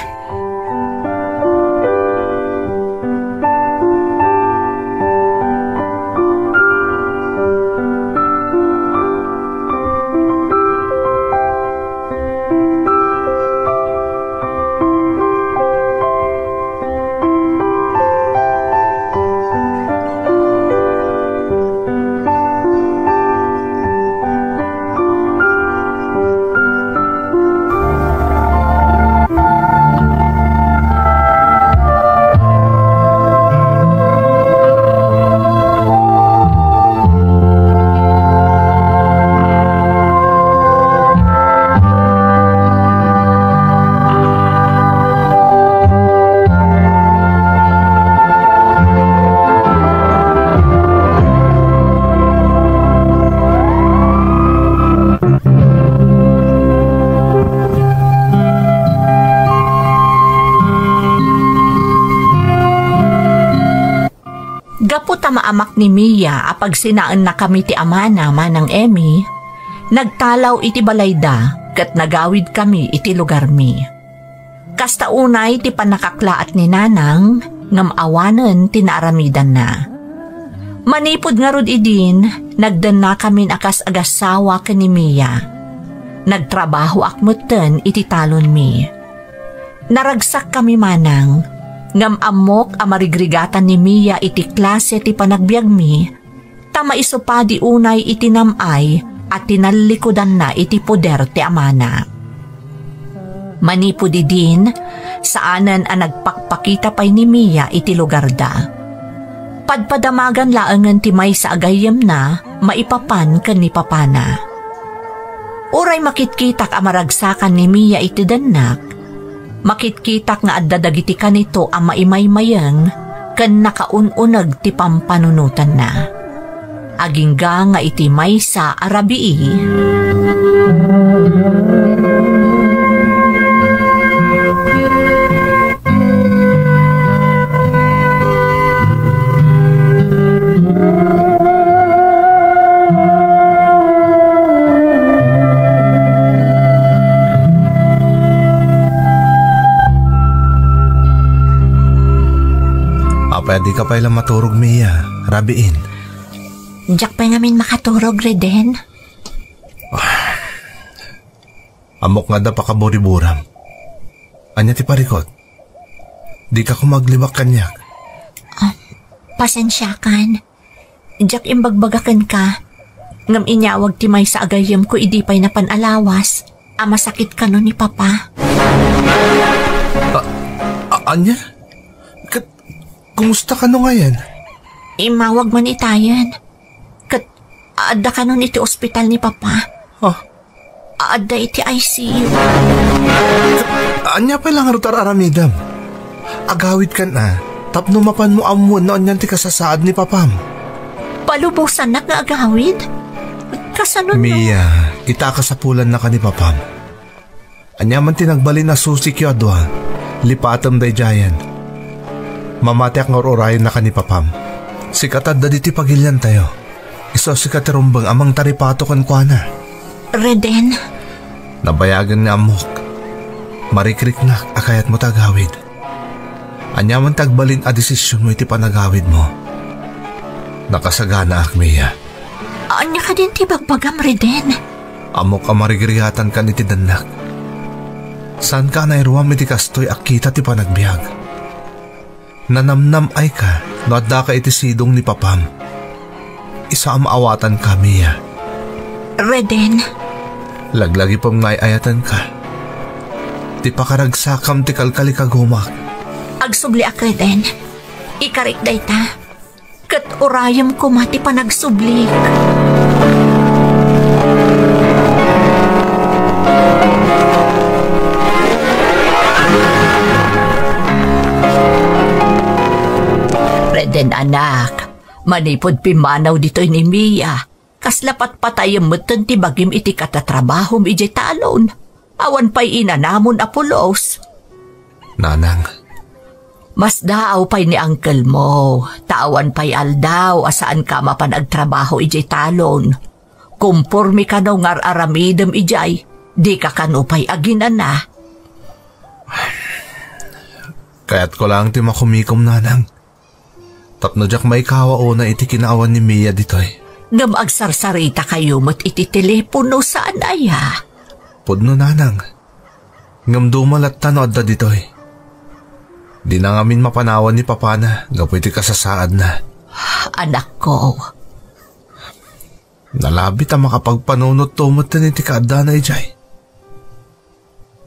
Maamak ni Mia apag sinaan na kami ti amana manang Emmy, nagtalaw iti balayda kat nagawid kami iti lugar mi. Kasta unay ti panakaklaat ni Nanang ngam awanen tinaaramidan na. Manipod nga rod idin, nagdan na kami akas agasawa ka ni Mia. Nagtrabaho akmutten iti talon mi. Naragsak kami manang, ngam amok amarigrigatan ni Mia iti klase ti panagbiag mi, tama iso pa di unay iti namay at tinalikodan na iti poder ti amana. Manipod din, saanan ang nagpakpakita pa'y ni Mia iti lugar da. Padpadamagan laangan ti may sa agayam na, maipapan kan ni Papana. Uray makitkitak amaragsakan ni Mia iti danak, makitkitak nga addadagiti kanito ang maimaymayang kan nakaununag ti pampanunutan na. Agingga nga iti maysa arabii. Pwede ka pa ilang maturog, Mia. Rabiin. Diyak pa ngamin makaturog, Reden. Amok nga da pa kaburiburam. Anya ti parikot. Di ka kumaglibak kanyak. Pasensya kan. Diyak imbagbagakan ka. Ngam inyawag ti may sa agayam ko idi pa'y napanalawas. Masakit ka no ni Papa. Anya? Kumusta ka no ngayon? Imawag man itayan. Adda ka nun iti ospital ni Papa. Adda iti ICU. Anya pa lang harutar aramidam. Agawid ka na. Tapno mapan mo amuan na anyan ti kasasaad ni Papam. Palubusan na nga agawid? Kasanon no? Mia, itakasapulan na ka ni Papam. Anya man tinagbalin na susi kyo adwa. Lipatam day jayan. Mamati ak ngororayan na ka ni Papam. Sikatad da diti pagilyan tayo. Iso sikatirumbang amang taripato kan kwa na. Reden. Nabayagan ni amok. Marikrik na akayat mo tagawid. Anyaman tagbalin a desisyon mo iti panagawid mo. Nakasagana ak, Mia. Anya ka din ti bagbagam Reden. Amok amarigirihatan ka ni ti danak. Saan ka na iruam iti kastoy akita ti panagbiag? Nanamnam ay ka no adda ka iti sidong ni papam. Isa amaawatan ka, Mia. Reden. Laglagi pong ngayayatan ka. Ti pakaragsakam ti kalkali kagumak. Agsubli ak Reden. Ikarik day ta. Kat urayam ko mati panagsublik. Reden anak, manipod pimanaw dito'y ni Mia. Kaslapat patayam mutan ti bagim iti katatrabahom ijay talon. Awan pa'y inanamon Apolos. Nanang. Mas daaw pa'y ni uncle mo. Tawan pa'y aldaw asaan ka mapanagtrabaho ijay talon. Kumpurmi ka no ngar aramidem ijay. Di ka kanupay aginan na. Kaya't ko lang ti makumikom, nanang. Tapno jak may kawa o na iti kinaawan ni Mia ditoy. Ngam agsarsarita kayo mo't iti telepono saan aya. Pudno, nanang. Ngam dumalat tano adda ditoy. Di na ngamin mapanawan ni Papa na, gapoy ti kasasaad na. Anak ko. Nalabit ang makapagpanunot tumot na ti kaadda na ijay.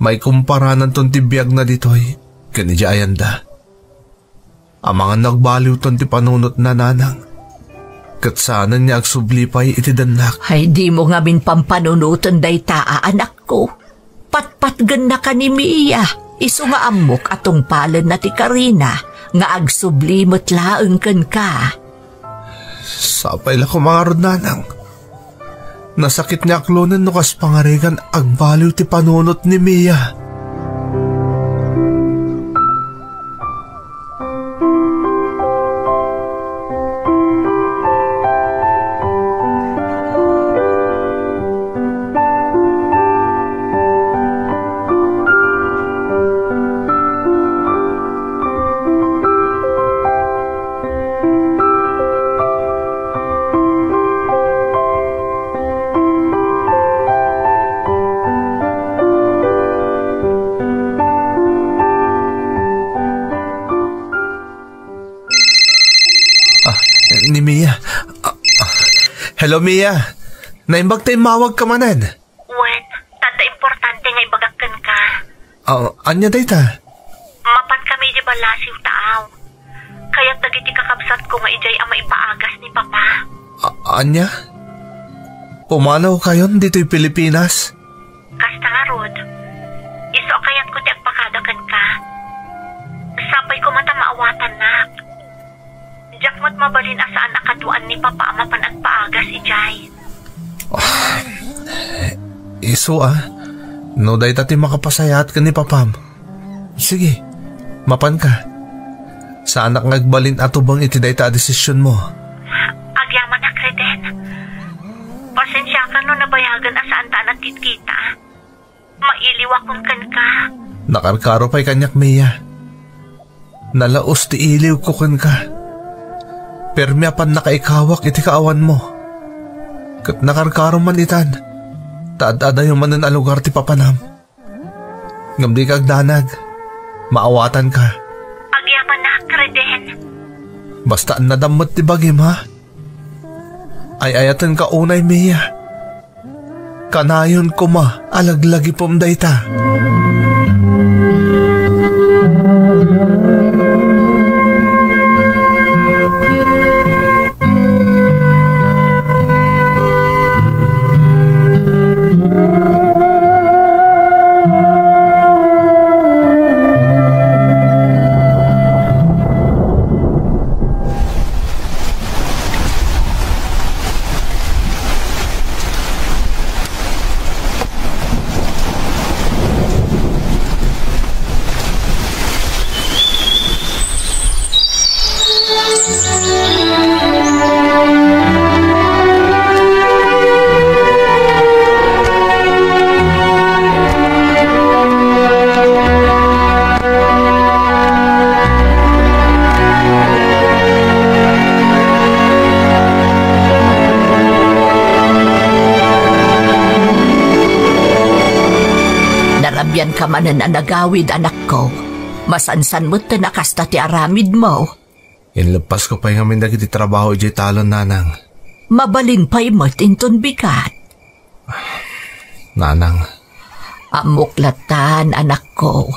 May kumparanan ton ti biyag na ditoy, kanidya ayanda. Ang mga nagbaliw ton ti panunot na, nanang. Kat sana niya agsublipay iti danak. Ay di mo ngamin pampanunutan day taa, anak ko. Patpatgan na ka ni Mia. Isu nga amok atong palan na ti Karina nga agsublimot laeng ken ka. Sapay la ko mga rod, nanang. Nasakit niya aklonan no kas pangarigan agbaliw ti panunot ni Mia. Ni Mia. Hello, Mia. Naimbag tayo mawag ka manan. Wen, tata importante nga ibagakan ka. Anya day ta? Mapan kami di balasiw taaw. Kaya't dagiti kakabsat ko nga ijay ang maipaagas ni Papa. Anya? Pumanaw kayon dito'y Pilipinas? Kasta nga, Rod. Iso kayat ko ti agpakadakan ka. Sapay ko mata maawatan na. Diyak mo't mabalin asaan nakaduan ni Papa mapan agpaagas ijay. Iso no day tati makapasayat ka ni Papam. Sige, mapan ka. Sa anak ngagbalin ato bang iti day ta desisyon mo? Agyaman na, Kreden. Pasensya ka no nabayagan asaan ta nagkita. Mailiwakon kan ka. Nakarkaro pa'y kanyak, Mia. Nalaos ti iliw ko kan ka. Permi apan nakaikawak iti kaawan mo. Kat nakarkaro man itan. Taad-ada yung manan alugar ti papanam. Ngam di kagdanag. Maawatan ka. Agyaman na, Kreden. Basta nadamot ti bagim, ha? Ay ayatan ka unay, Mia. Kanayon ko alaglagi pom dayta. ka man na nagawid, anak ko. Masansan mo ta nakasta ti aramid mo. Inlapas ko pa yung amin dagiti trabaho iti talon, nanang. Mabalin pa'y mo't inton bigat. Nanang. Amuklatan, anak ko.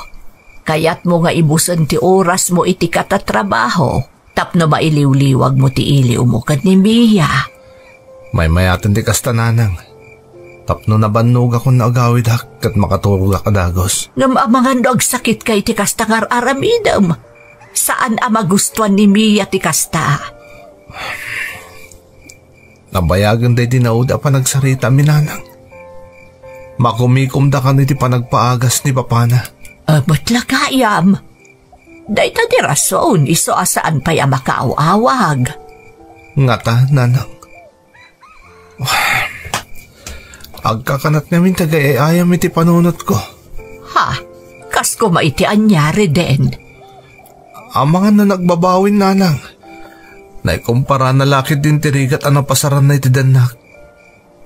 Kaya't mo nga ibusan ti oras mo iti katatrabaho. Tapno mailiw-liwag mo ti iliw mo kat ni Mia. May mayatan ti kasta, nanang. Tapno nabannog ako na agawid hak kat makaturog akadagos. Ngam amangan do agsakit kay ti kasta ngar aramidam. Saan magustuhan ni Mia ti kasta? Nabayagan day dinaud pa nagsarita minanang. Makumikom da ka ti panagpaagas ni papana. Ba't lakayam? Dahil di rason iso asaan pa'y makaaw-awag. Ngata, nanang. Agkakanat namin tagayayam iti panunot ko. Ha? Kas ko maiti anyari din. Amangan na nagbabawin, nanang. Naikumpara na lakit din tirigat ano pasaran na iti danak.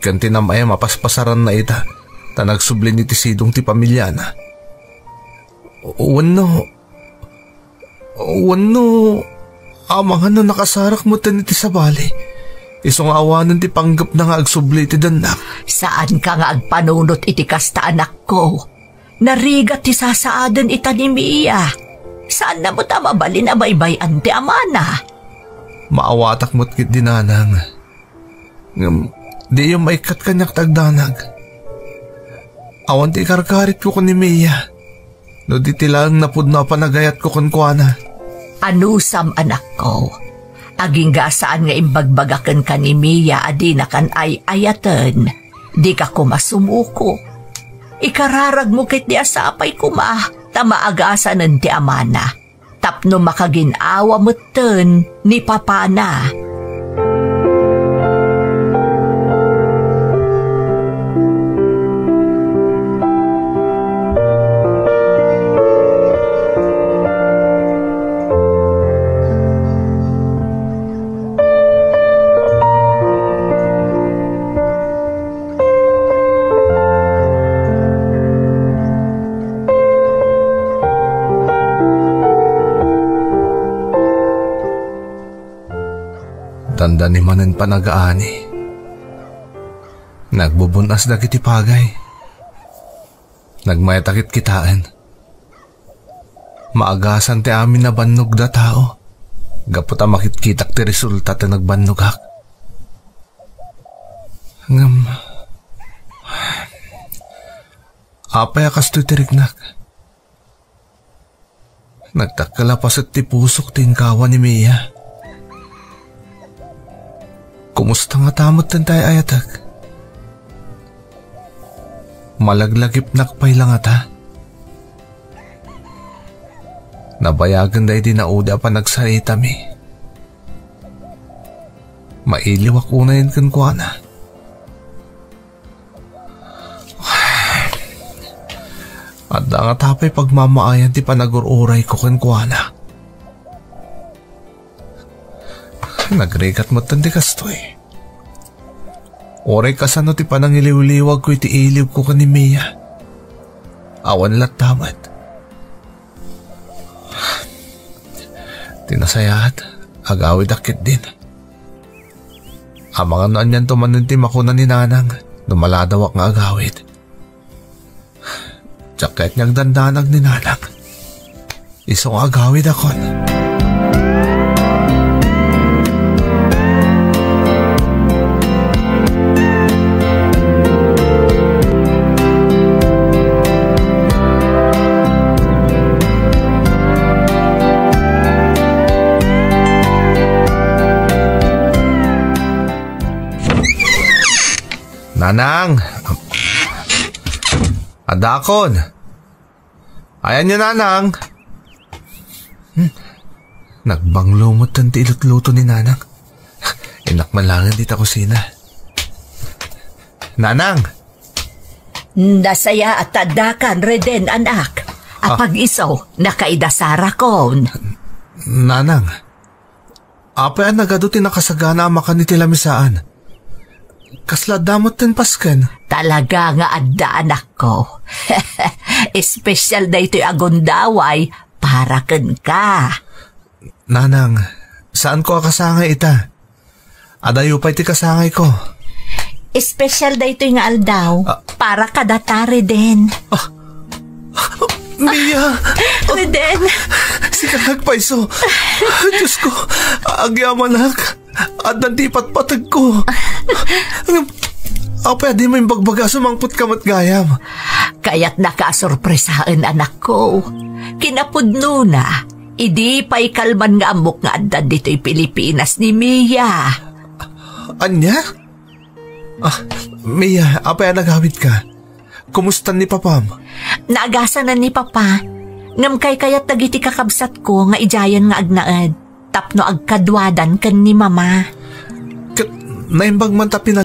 Kanti na maya mapaspasaran na ita. Ta nagsublin iti sidong ti pamilya na. Wano, amangan na nakasarak mo tan iti sabali. Isong awanan ti panggap na nga agsubli iti danak. Saan ka nga agpanunot iti kasta, anak ko? Narigat ti sasaadan ita ni Mia. Saan na mo ta mabalin na baybayan ti amana? Maawatak mo't kit dinanang. Di yung maikat kanyak tagdanag. Awan ti karkarit ko ni Mia. No di tilang napudno panagayat ko kuana. Anusam, anak ko. Aging gasaan nga imbagbagakan ka ni Mia adi na kan ay ayatan. Di ka kumasumuko. Ikararag mo kit di asapay kuma. Tamaagasan ng ti amana. Tapno makaginawa mo ten ni papana. Tanda ni manen panagaani. Nagbubunas dagiti pagay. Nagmayatakit kitaan. Maagasan ti amin na bannog da tao. Gapot ang makitkitak ti resulta ti nagbannogak. Apay akas ti tirignak. Nagtakalapas at ti pusok ti inkawan ni Mia. Kumusta nga tamot tan tayo ayatag? Malaglagip nakpay lang ata. Nabayagan dahi di nauda pa nagsarita mi. Mailiw ako na yun kuana. At nga tapay pagmamaayan ti panagururay ko kuana. Nagregat mo tandi kastoy. Oray kasano ti panangiliw-liwag ko iti iliw ko ni Mia. Awan lat tamat. Tinasayat, agawid akit din. Amangan noan yan tumanin ti makunan ni nanang, dumaladawak nga agawid. Tsaket niyang dandanag ni nanang. Isong agawid akon. Nanang! Adakon! Ayan niyo, nanang! Nagbanglumot ang tilot-luto ni nanang. Inakmalangan dito kusina. Nanang! Nasaya at tadakan reden, anak. Apag iso, nakaidasara kon. Nanang, apay ang nagaduti nakasagana makan ni tilamisaan. Kasla damot ten pasken. Talaga nga adda, anak ko. Espesyal da ito'y agondaway para ken ka. Nanang, saan ko kasangay ita? Adayo pa iti kasangay ko. Espesyal da ito'y nga aldaw para kadatari din. Mia! Reden! Sika nagpaiso. Diyos ko, agyaman at nandipat-patag ko. Pwede mo yung bagbaga sumangput ka matgayam. Kaya't nakasorpresaan anak ko. Kinapudno na, idi pa'y kalman nga amok nga addan dito'y Pilipinas ni Mia. Anya? Mia, apay nagawid ka? Kumusta ni Papam? Naagasan na ni Papa. Ngam kayat nagiti kakabsat ko nga ijayan nga agnaad. Tapno agkadwadan kan ni Mama. Naimbag man tapin